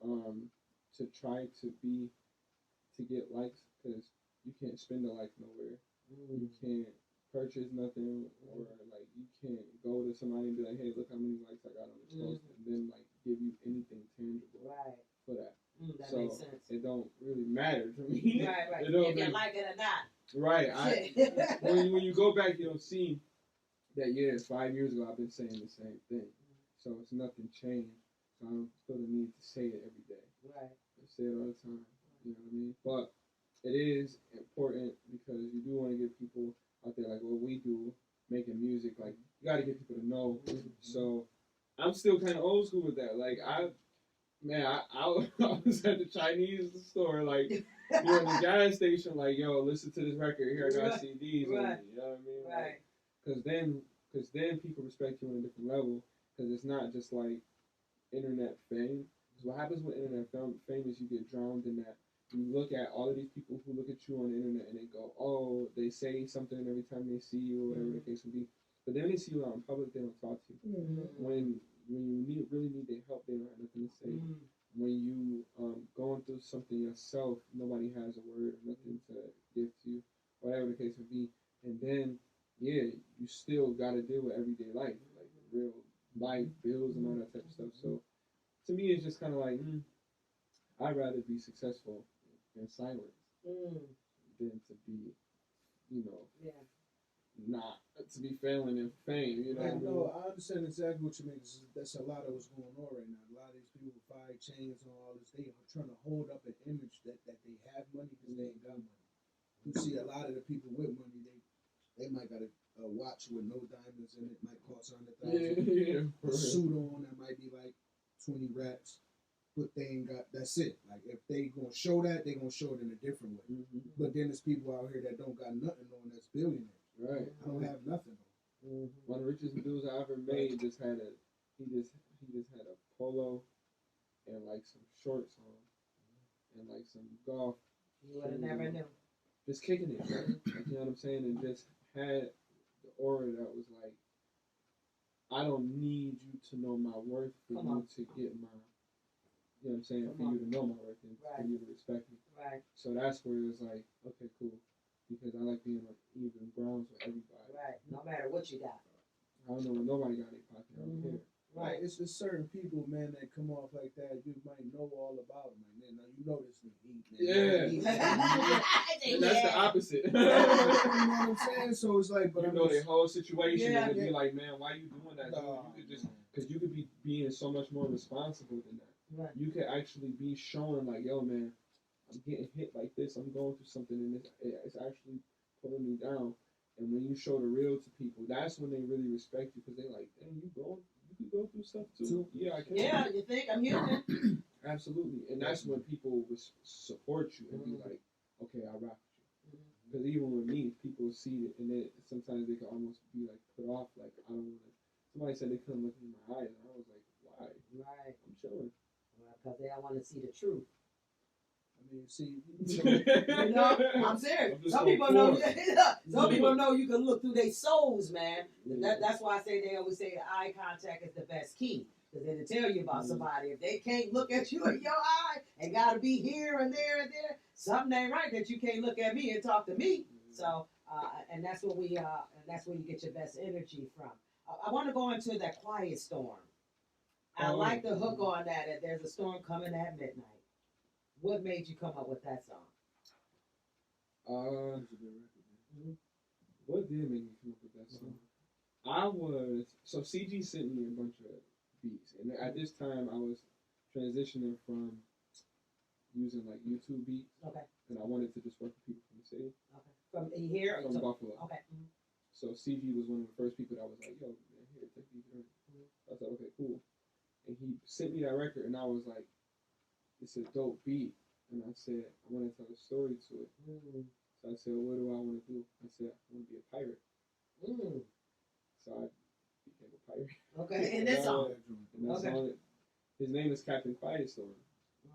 to try to get likes, cause you can't spend the likes nowhere. You can't purchase nothing, or like you can't go to somebody and be like, hey, look how many likes I got on this post, and then like give you anything tangible for that. That so makes sense. It don't really matter to me. Right. If you like it or not. Right. When you go back, you'll see that 5 years ago I've been saying the same thing. So it's nothing changed. So I don't feel the need to say it every day. Right. I say it all the time. You know what I mean? But it is important because you do want to give people out there like what we do, making music. Like you got to get people to know. So I'm still kind of old school with that. Like I was at the Chinese store like you're in the gas station, like, yo, listen to this record. Here, I got CDs on me. Right. You know what I mean? Right. Because then people respect you on a different level. Because it's not just like internet fame. Because what happens with internet fame is you get drowned in that. You look at all of these people who look at you on the internet and they go, oh, they say something every time they see you, or whatever the case may be. But then when they see you out in public, they don't talk to you. When you really need their help, they don't have nothing to say. When you going through something yourself, nobody has a word or nothing to give to you, whatever the case may be. And then, yeah, you still got to deal with everyday life, like real life, bills and all that type of stuff. So to me, it's just kind of like, I'd rather be successful in silence than to be, not to be failing in fame. You know what I mean? No, I understand exactly what you mean. That's a lot of what's going on right now. A lot of these people with 5 chains and all this, they are trying to hold up an image that they have money because they ain't got money. You see, a lot of the people with money, they might got a watch with no diamonds in it, might cost $100,000. A suit on that might be like 20 racks, but they ain't got. That's it. Like if they gonna show that, they gonna show it in a different way. But then there's people out here that don't got nothing on that's billionaires. Right. I don't have nothing. One of the richest dudes I ever made just had he just had a polo and like some shorts on and like some golf. You would have never knew. Just kicking it, like, you know what I'm saying, and just had the aura that was like, I don't need you to know my worth for you to get my, you know what I'm saying, for you to know my worth and for you to respect me. Right. So that's where it was like, okay, cool. Because I like being on even grounds with everybody. Right. No matter what you got. I don't know what nobody got in their pocket over here. Right. It's just certain people, man, that come off like that. You might know all about them. Like, man, now you know this nigga. And that's the opposite. You know what I'm saying? So it's like, but you know their whole situation and be like, man, why you doing that? No, you could just, because you could be being so much more responsible than that. Right. You could actually be showing like, yo, man, I'm getting hit like this. I'm going through something, and it's actually pulling me down. And when you show the real to people, that's when they really respect you, because they're like, dang, you could go through stuff too. Yeah, I can. Yeah, you think I'm human? Absolutely. And that's when people support you and be like, okay, I rock with you. Because even with me, people see it, and then sometimes they can almost be like put off, like, I don't want to. Somebody said they couldn't look in my eyes, and I was like, why? Right. I'm chilling. Because they don't want to see the truth. I mean, see, you know, I'm serious. Some people know. Some people know you can look through their souls, man. That's why I say they always say the eye contact is the best key, because it'll tell you about somebody. If they can't look at you in your eye and got to be here and there and there, something ain't right that you can't look at me and talk to me. So, and that's what and that's where you get your best energy from. I want to go into that quiet storm. I like the hook on that. That there's a storm coming at midnight. What made you come up with that song? What did make me come up with that song? So CG sent me a bunch of beats, and at this time I was transitioning from using like YouTube beats, and I wanted to just work with people from the city. From here? From Buffalo. Okay. So CG was one of the first people that was like, yo, man, here, take these records. I said, okay, cool. And he sent me that record, and I was like, it's a dope beat. And I said, I want to tell a story to it. So I said, what do I want to do? I said, I want to be a pirate. So I became a pirate. Okay, in this song? In that song, his name is Captain Quiet Storm.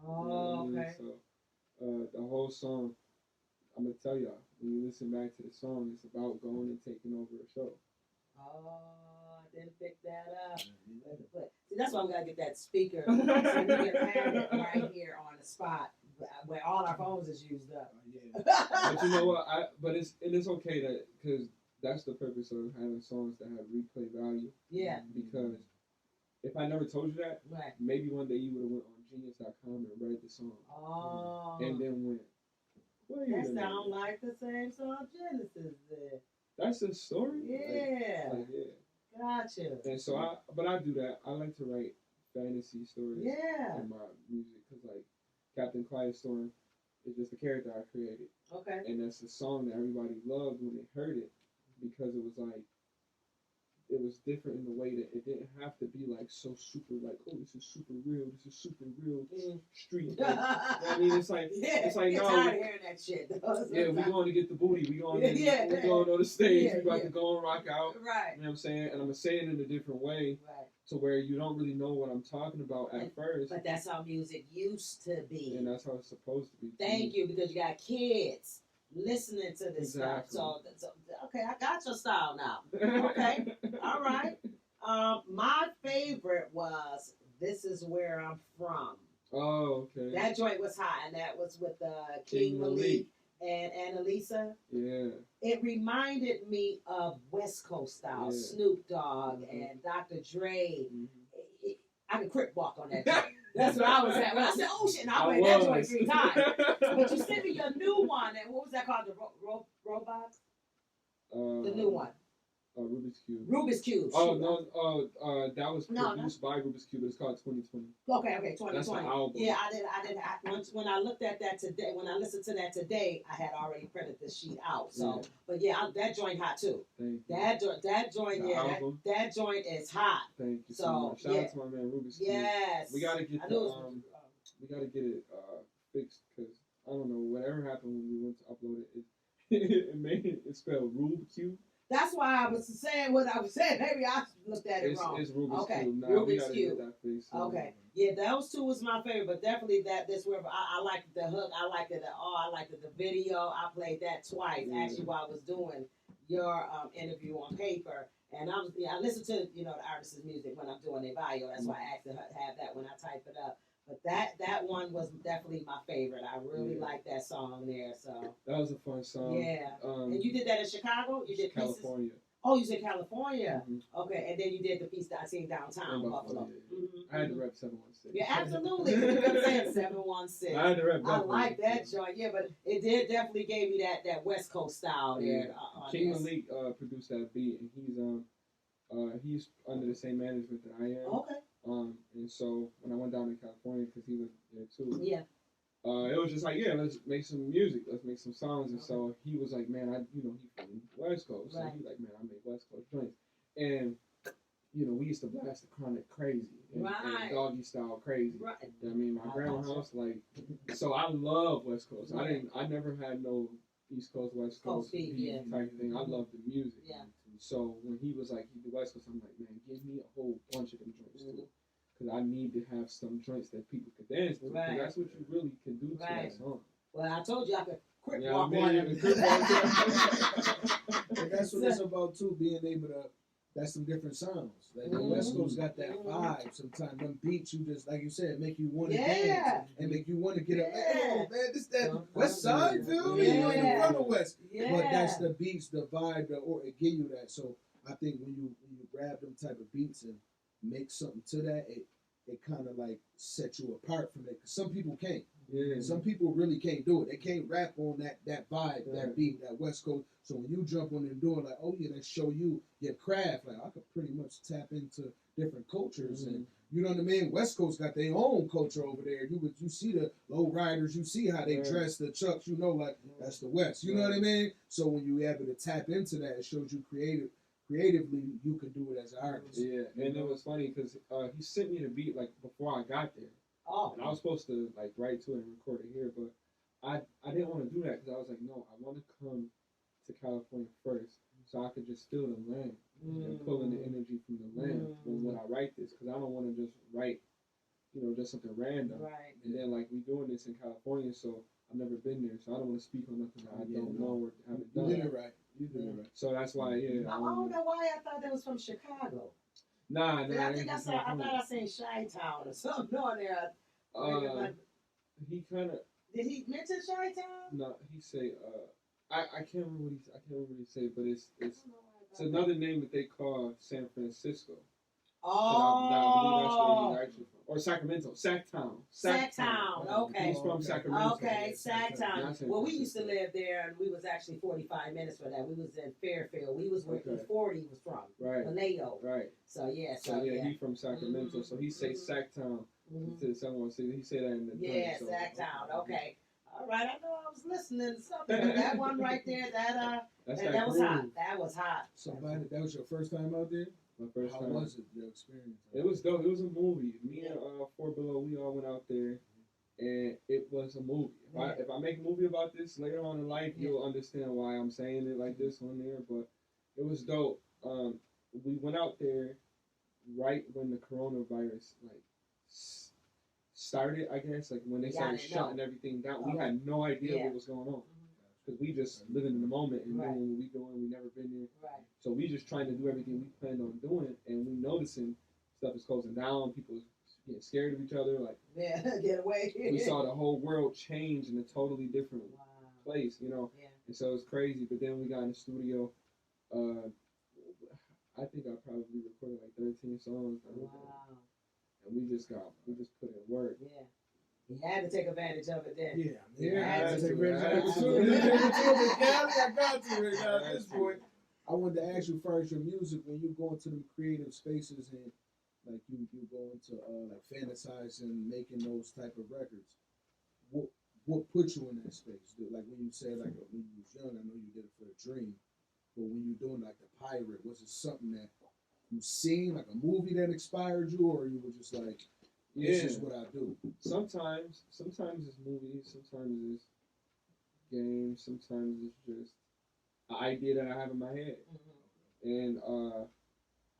Oh, okay. So the whole song, I'm going to tell y'all, when you listen back to the song, it's about going and taking over a show. Oh, I didn't pick that up. See, that's why we gotta get that speaker so we can have it right here on the spot where all our phones is used up. But you know what? It's okay that, because that's the purpose of having songs that have replay value. Yeah. Because if I never told you that, maybe one day you would have went on Genius.com and read the song. Oh. And then went, that sound like the same song Genecist did. That's a story? Yeah. Gotcha. And so I do that. I like to write fantasy stories in my music, because like Captain Quiet Storm is just a character I created. Okay. And that's a song that everybody loved when they heard it, because it was like it was different in the way that it didn't have to be like so super like, oh, this is super real, street. Like, I mean, it's like it's like no, tired of hearing that shit. yeah, we going to get the booty, we going on the stage, we about to go and rock out, right? You know what I'm saying? And I'm gonna say it in a different way, right? To where you don't really know what I'm talking about at first. But that's how music used to be, and that's how it's supposed to be. Thank you, because you got kids listening to this stuff. So okay, I got your style now. Okay, all right. My favorite was "This Is Where I'm From." Oh, okay. That joint was hot, and that was with King Malik and Annalisa. Yeah. It reminded me of West Coast style, Snoop Dogg and Dr. Dre. I could crip walk on that joint. That's where I was at. When I said, "Oh shit," and I played that joint 3 times. But you sent me your new one, and what was that called? The Robots? The new one. Rubik's Cube. Rubik's Cube. Oh no! That was produced by Rubik's Cube. It's called 2020. Okay, 2020. That's the album. Yeah, I did. Once when I looked at that today, when I listened to that today, I had already printed the sheet out. So, but that joint hot too. Thank you. That joint, that joint is hot. Thank you so much. Shout out to my man Rubik's Cube. Yes. We gotta get we gotta get it fixed because I don't know whatever happened when we went to upload it. It made it spelled Rubik's Cube. That's why I was saying what I was saying. Maybe I looked at it wrong. It's Rubik's Cube. Nah, Rubik's Cube. That face, Okay. Yeah, those two was my favorite, but definitely this where I liked the hook. I liked it. I liked the video. I played that twice actually while I was doing your interview on paper, and I listen to the artist's music when I'm doing their bio. That's why I asked to have that when I type it up. But that one was definitely my favorite. I really liked that song there. So that was a fun song. Yeah. And you did that in Chicago? You did California. Pieces? Oh, you said California. Mm-hmm. Okay, and then you did the piece that I seen downtown in Buffalo. Yeah. Mm-hmm. I had to rep 716. Yeah, absolutely. You know what I'm saying? 716. I had to rep. I like that joint. Yeah, but it did definitely gave me that West Coast style there. King Malik produced that beat, and he's under the same management that I am. Okay. And so when I went down to California, because he was there too. Yeah. It was just like, let's make some music, let's make some songs, and so he was like, man, he from West Coast, so he like, man, I make West Coast joints, and we used to blast the Chronic crazy, and Doggy Style crazy. Right. I mean, my grandma's house, like, so I love West Coast. Right. I never had no East Coast, West Coast beat type thing. I love the music. Yeah. So when he was like, he did West Coast, I'm like, man, give me a whole bunch of them joints too. Because I need to have some joints that people could dance to. Right. That's what you really can do to that song. Well, I told you I could quick walk on it. And that's what it's about too, being able to, that's some different sounds. Like the West Coast got that vibe sometimes. Them beats you just, like you said, make you want to dance. And make you want to get up. Oh, man, this that West Side, feel me? You in front of West. But that's the beats, the vibe, or it give you that. So I think when you grab them type of beats and make something to that, it kind of like sets you apart from it. Because some people can't. Yeah. Some people really can't do it. They can't rap on that vibe, that beat, that West Coast. So when you jump on and do it, like, oh yeah, that show you your craft. Like I could pretty much tap into different cultures, and you know what I mean. West Coast got their own culture over there. You see the low riders, you see how they dress, the chucks. You know, like that's the West. You know what I mean. So when you able to tap into that, it shows you creatively you can do it as an artist. Yeah, and it was funny because he sent me the beat like before I got there. Oh. And I was supposed to like write to it and record it here, but I didn't want to do that because I was like, no, I want to come to California first so I could just feel the land and pull in the energy from the land when I write this, because I don't want to just write, just something random. Right. And then like we doing this in California, so I've never been there, so I don't want to speak on nothing that I don't know or haven't done. You did it right. You did it right. So that's why, I don't know why I thought that was from Chicago. Nah. I think I thought I seen Chi-Town or something on there. He kind of. Did he mention Chi-Town? No, he say. I can't remember what he said, but it's another name that they call San Francisco. Oh. I believe that's where he's actually from. Or Sacramento. Sacktown. Okay. He's from Sacramento. Okay, Sacktown. Well, we used to live there, and we was actually 45 minutes for that. We was in Fairfield. We was where 40 was from. Right. Vallejo. Right. So, yeah. He from Sacramento. So he say Sacktown. He said someone. He said that in the Sacktown. So, okay. All right, I know I was listening to something, but that one right there, that was groove. hot. That was hot. Somebody, that was your first time out there? My first How time. was it, your experience? It was dope. It was a movie. Me and Four Below, we all went out there, and it was a movie. If I make a movie about this later on in life, you'll understand why I'm saying it like this on there. But it was dope. We went out there right when the coronavirus started. I guess like when they started shutting everything down. We had no idea what was going on. Because we just living in the moment and doing what we doing. We never been there. Right. So we just trying to do everything we planned on doing, and we noticing stuff is closing down. People getting scared of each other. Like, get away. We saw the whole world change in a totally different place, you know. Yeah. And so it's crazy. But then we got in the studio. I think I probably recorded like 13 songs. Wow. And we just put in work. Yeah. You had to take advantage of it then. Yeah, I had to take take advantage of advantage it. of I got to right now at this point. I wanted to ask you first, your music, when you go into the creative spaces and like you go into like fantasizing, making those type of records, what put you in that space? Like when you said like when you was young, I know you did it for a dream, but when you're doing like the pirate, was it something that you seen, like a movie that inspired you, or you were just like, this is what I do? Sometimes it's movies, sometimes it's games, sometimes it's just an idea that I have in my head. And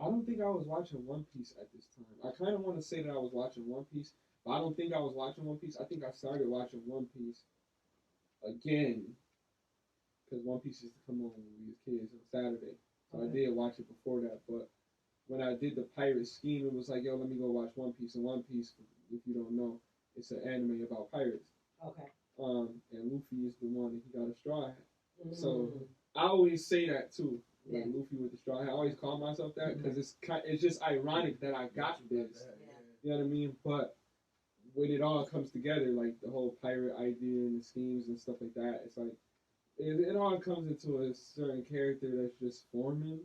I don't think I was watching One Piece at this time. I kind of want to say that I was watching One Piece, but I don't think I was watching One Piece. I think I started watching One Piece again because One Piece used to come on when we was kids on Saturday. So I did watch it before that, but when I did the pirate scheme, it was like, yo, let me go watch One Piece. And One Piece, if you don't know, it's an anime about pirates. Okay. And Luffy is the one that he got a straw hat. So I always say that too. Like Luffy with the straw hat. I always call myself that because it's just ironic that I got this. You know what I mean? But when it all comes together, like the whole pirate idea and the schemes and stuff like that, it's like it all comes into a certain character that's just forming.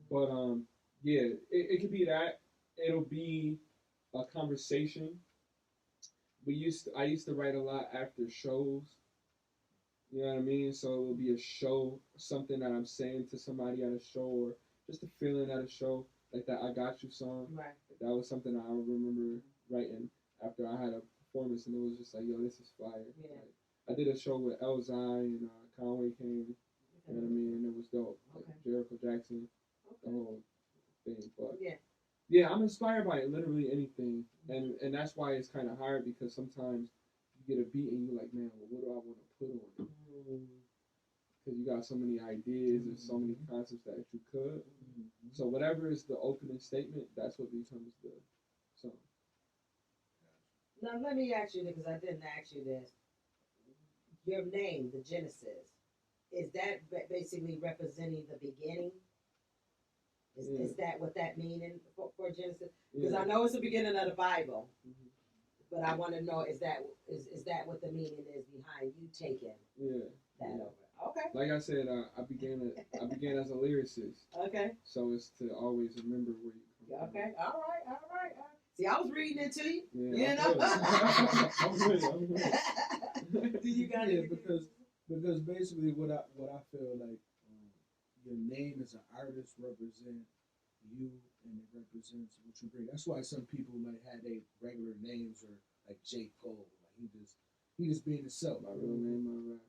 But yeah, it could be that. It'll be a conversation. I used to write a lot after shows. You know what I mean? So it will be a show, something that I'm saying to somebody at a show, or just a feeling at a show, like that "I Got You" song. Right. That was something I remember writing after I had a performance, and it was just like, yo, this is fire. Yeah. Like, I did a show with Elzai and Conway came. You know what I mean? And it was dope. Like Jericho Jackson, the whole thing. But yeah, I'm inspired by literally anything, and that's why it's kind of hard because sometimes you get a beat and you're like, man, well, what do I want to put on it? Because you got so many ideas and so many concepts that you could. So whatever is the opening statement, that's what becomes the song. Now let me ask you, because I didn't ask you this. Your name, the Genecist, is that basically representing the beginning? Is that what that meaning for Genecist? Because I know it's the beginning of the Bible, but I want to know is that what the meaning is behind you taking that over? Okay. Like I said, I began as a lyricist. Okay. So it's to always remember where you come from. Okay. All right. See, I was reading it to you. Yeah, you know. I'm good. Do you got it? Because basically what I feel like your name as an artist represents you and it represents what you bring. That's why some people like had their regular names or like J. Cole. Like he just being himself. My real name, my rap.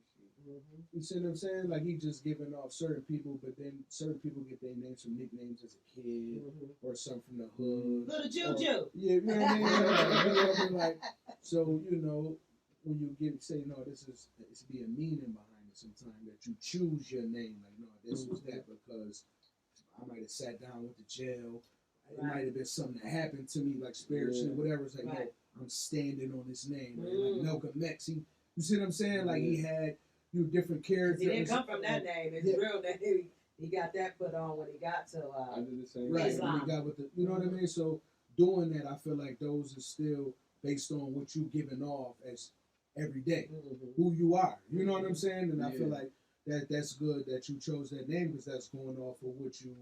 You see what I'm saying? Like he just giving off certain people, but then certain people get their names from nicknames as a kid or some from the hood. Little Juju. Yeah, you know what I mean? Like, so you know when you say no, it's be a meaning behind it. Sometimes that you choose your name. Like no, this was that because I might have sat down, went to jail. It might have been something that happened to me, like spiritually, whatever. It's like no, I'm standing on this name. Like Malcolm X. You see what I'm saying? Like he had. You different characters. He didn't come from that name. His real name. He got that put on when he got to I did the same right. Islam. When he got with the, you know what I mean? So doing that, I feel like those are still based on what you giving off as every day, who you are. You know what I'm saying? And I feel like that's good that you chose that name because that's going off of what you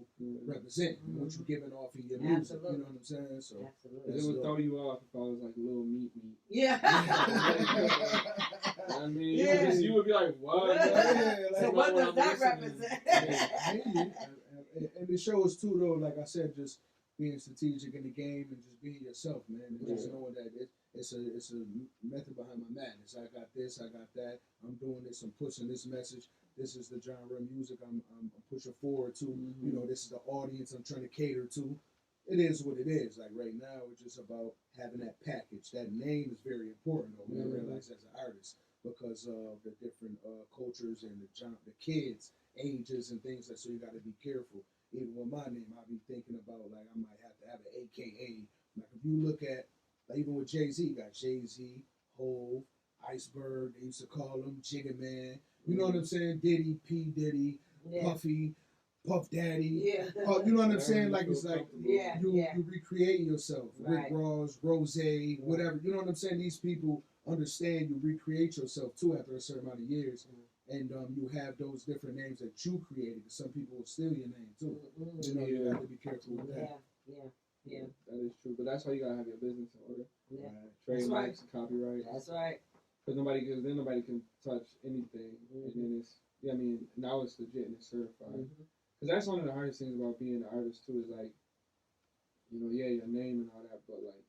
represent, what you're giving off of your music. Absolutely. You know what I'm saying? So Absolutely. It would throw you off if I was like Little Meat Meat. Yeah. I mean, Yeah. you would be like, what? So what does that represent? And the show is too though, like I said, just being strategic in the game and just being yourself, man, and just knowing that it's a method behind my madness. I got this, I got that. I'm doing this. I'm pushing this message. This is the genre of music I'm pushing forward to. You know, this is the audience I'm trying to cater to. It is what it is. Like right now, it's just about having that package. That name is very important, though. I realize as an artist because of the different cultures and the kids' ages and things like. So you got to be careful. Even with my name, I'll be thinking about like I might have to have an AKA. Like if you look at like even with Jay-Z, you got Jay-Z, Hove, Iceberg. They used to call him Jigga Man. You know what I'm saying? Diddy, P Diddy, Puffy, Puff Daddy. Yeah. You know what I'm saying? Like it's like you recreate yourself. Right. Rick Ross, Rose, whatever. You know what I'm saying? These people understand you recreate yourself too after a certain amount of years. And you have those different names that you created. Some people will steal your name too. You know, you have to be careful with that. Yeah. That is true. But that's why you gotta have your business in order. Yeah. Trademarks, copyright. That's right. Because then nobody can touch anything. And then it's, I mean, now it's legit and it's certified. Because that's one of the hardest things about being an artist too is like, you know, your name and all that, but like,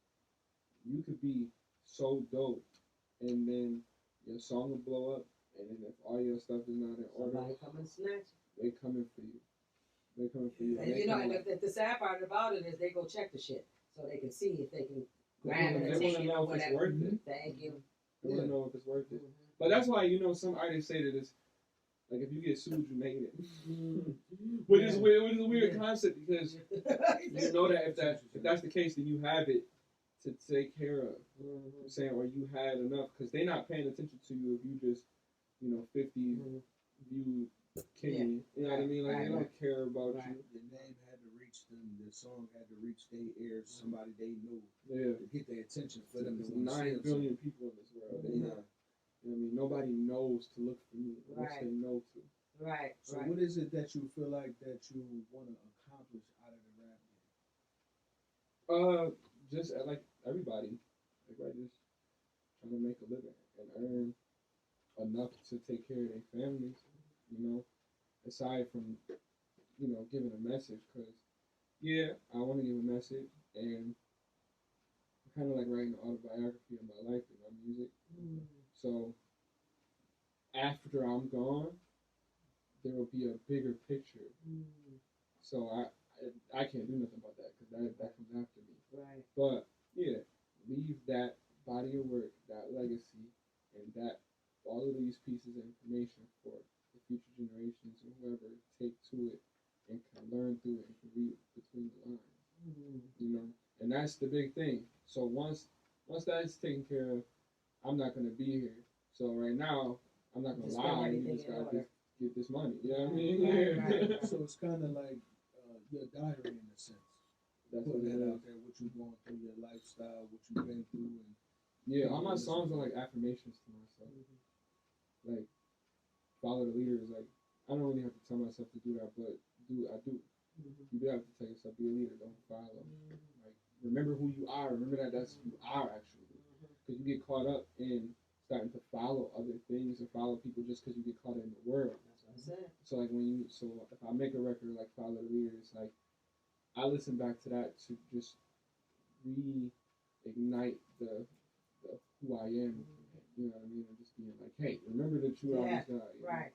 you could be so dope and then your song will blow up. And then if all your stuff is not in order, Somebody come and snatch. they coming for you. They coming for you. And you know, and the sad part about it is they go check the shit so they can see if they can grab it and take it or whatever. Worth it. Thank you. They want to know if it's worth it. But that's why, you know, some artists say that it's like if you get sued, you made it. Which is a weird concept because you know that if that's the case, then you have it to take care of. I'm saying, or you had enough because they're not paying attention to you if you just, you know, 50 view Kenny. You know what I mean? Like they don't care about you. Your name had to reach them. The song had to reach their ears. Somebody they knew. Yeah. To get their attention for them. There's 9 billion people in this world. You know what I mean? Nobody knows to look for me unless they know to. Right. So what is it that you feel like that you want to accomplish out of the rap game? Just like everybody. Everybody just trying to make a living and earn enough to take care of their families, you know, aside from, you know, giving a message, because, I want to give a message, and I'm kind of like writing an autobiography of my life in my music, so after I'm gone, there will be a bigger picture, so I can't do nothing about that, because that comes after me, but, leave that body of work, that legacy, and that all of these pieces of information for the future generations or whoever take to it and can learn through it and can read between the lines. You know, and that's the big thing. So once that's taken care of, I'm not gonna be here. So right now, I'm not gonna lie. You just gotta get this money. You know what I mean? Right. So it's kind of like your diary in a sense. That's Putting what it that is. out there, what you're going through, your lifestyle, what you've been through, and all my songs are like affirmations to myself. Like, follow the leader is like, I don't really have to tell myself to do that, but I do. You do have to tell yourself, be a leader, don't follow. Like, remember who you are. Remember that's who you are, actually. Because you get caught up in starting to follow other things or follow people just because you get caught in the world. That's what I said. So, like, if I make a record like Follow the Leader, it's like, I listen back to that to just reignite the who I am. You know what I mean? And just being like, hey, remember that you are this guy. Right.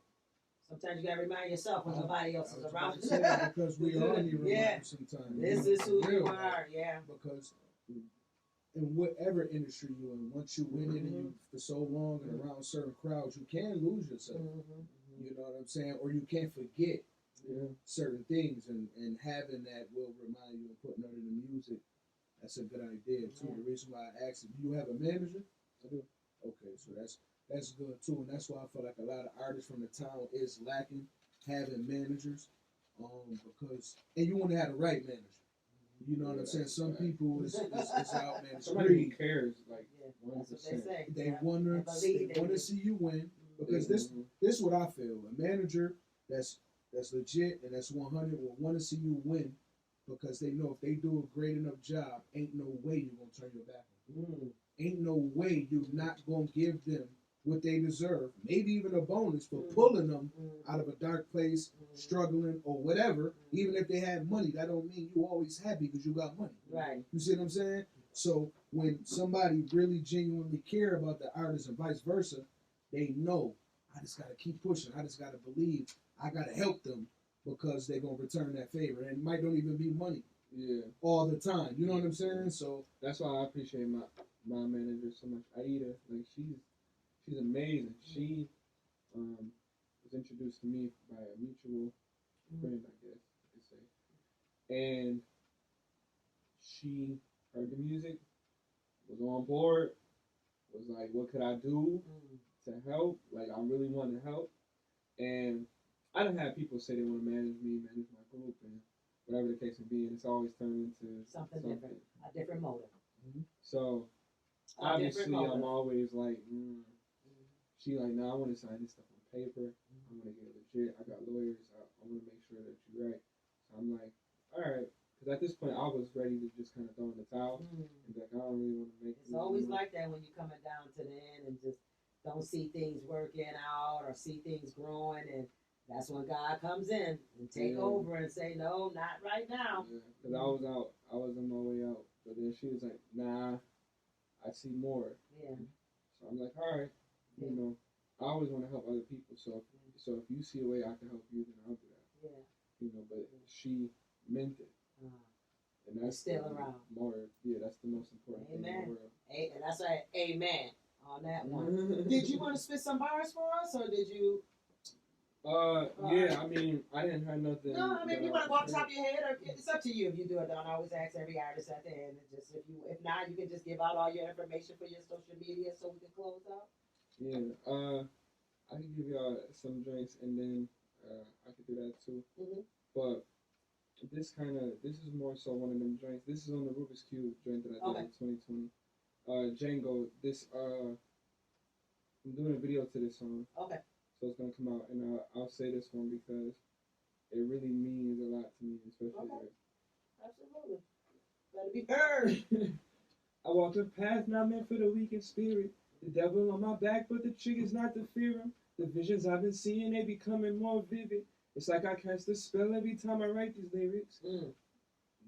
Sometimes you gotta remind yourself when nobody else is around. Because we all need reminders sometimes. This is who you are. Yeah. Because in whatever industry you're in, once you're in it and you for so long and around certain crowds, you can lose yourself. You know what I'm saying? Or you can forget certain things, and having that will remind you and putting it in the music. That's a good idea too. The reason why I asked, do you have a manager? I do. Okay, so that's good too, and that's why I feel like a lot of artists from the town is lacking having managers, because you want to have the right manager. You know what I'm saying? Some people is out managing. Somebody who cares, like, That's what they say. They want to see you win, Because this is what I feel. A manager that's legit and that's 100 will want to see you win because they know if they do a great enough job, ain't no way you're gonna turn your back on them. Ain't no way you're not gonna give them what they deserve, maybe even a bonus for pulling them out of a dark place, struggling or whatever. Even if they had money, that don't mean you always happy because you got money. Right. You see what I'm saying? So when somebody really genuinely care about the artist and vice versa, they know I just gotta keep pushing. I just gotta believe. I gotta help them because they're gonna return that favor. And it might not even be money. Yeah. All the time. You know what I'm saying? So that's why I appreciate my manager so much. Aida, like she's amazing. She was introduced to me by a mutual friend, I guess you could say. And she heard the music, was on board, was like, what could I do to help? Like, I really want to help. And I done had people say they want to manage me, manage my group, and whatever the case may be, and it's always turned into something different, a different motive. So, obviously, I'm always like, she like, nah, I want to sign this stuff on paper. I want to get legit. I got lawyers. I want to make sure that you're right. So I'm like, all right. Because at this point, I was ready to just kind of throw in the towel. And be like, I don't really want to make It's always like that when you're coming down to the end and just don't see things working out or see things growing. And that's when God comes in and take over and say, no, not right now. Yeah, because I was out. I was on my way out. But then she was like, nah, I see more. Yeah. So I'm like, all right. You know, I always want to help other people. So if you see a way I can help you, then I'll do that. Yeah. You know, but she meant it. And that's still around. That's the most important thing in the world. And that's right. Amen on that one. Did you want to spit some bars for us, or did you? Yeah. I mean, I didn't have nothing. No, I mean, you want to go off the top of your head, or it's up to you if you do it. Don't always ask every artist at the end. Just if not, you can just give out all your information for your social media so we can close out. Yeah. I can give y'all some drinks, and then I could do that too. But this is more so one of them drinks. This is on the Rubik's Cube drink that I did in 2020. Django. I'm doing a video to this song. Okay. So it's gonna come out, and I'll say this one because it really means a lot to me, especially here. Absolutely. Better be heard. I walked a path not meant for the weak in spirit. The devil on my back, but the trigger's not to fear him. The visions I've been seeing, they becoming more vivid. It's like I cast a spell every time I write these lyrics.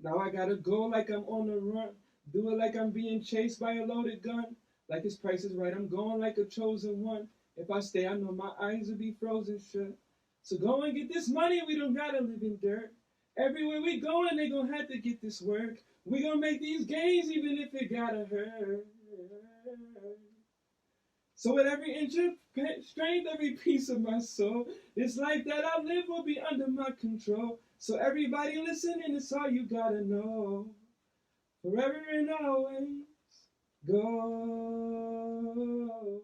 Now I gotta go like I'm on the run. Do it like I'm being chased by a loaded gun. Like his price is right, I'm going like a chosen one. If I stay, I know my eyes will be frozen shut. So go and get this money, we don't gotta live in dirt. Everywhere we going, they gonna have to get this work. We gonna make these gains even if it gotta hurt. So with every inch of strength, every piece of my soul, this life that I live will be under my control. So everybody listening, it's all you gotta know. Forever and always, go.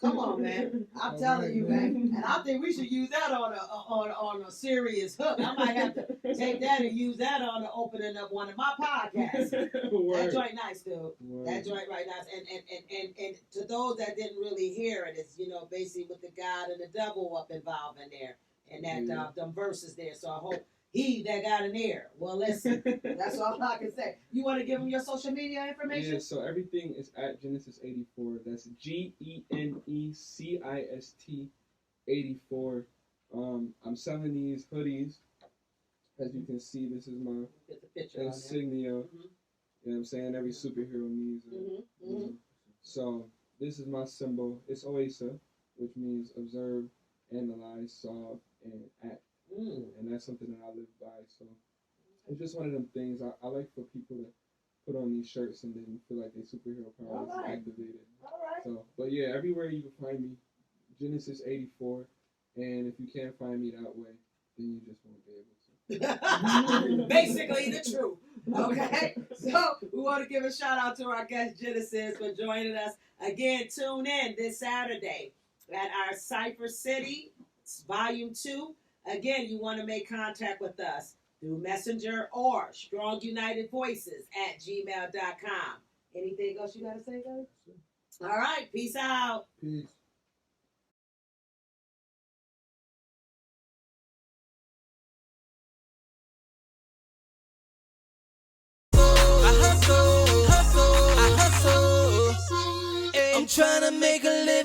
Come on, man! I'm telling you, man, and I think we should use that on a serious hook. I might have to take that and use that on the opening of one of my podcasts. That joint nice, dude. That joint right nice. And to those that didn't really hear it, it's basically with the God and the devil up involved in there, and that them verses there. So I hope he that got an ear. Well, listen, that's all I can say. You want to give them your social media information? Yeah, so everything is at Genecist84. That's GENECIST 84. I'm selling these hoodies. As you can see, this is my insignia. You know what I'm saying? Every superhero needs it. So this is my symbol. It's OASA, which means observe, analyze, solve, and act. And that's something that I live by. So it's just one of them things. I like for people to put on these shirts and then feel like their superhero powers is activated. So, but yeah, everywhere you can find me, Genecist84. And if you can't find me that way, then you just won't be able to. Basically the truth. Okay, so we want to give a shout out to our guest Genecist for joining us again. Tune in this Saturday at our Cypher City Volume 2. Again, you want to make contact with us through Messenger or StrongUnitedVoices@gmail.com. Anything else you got to say, guys? All right, peace out. Peace. to make a living.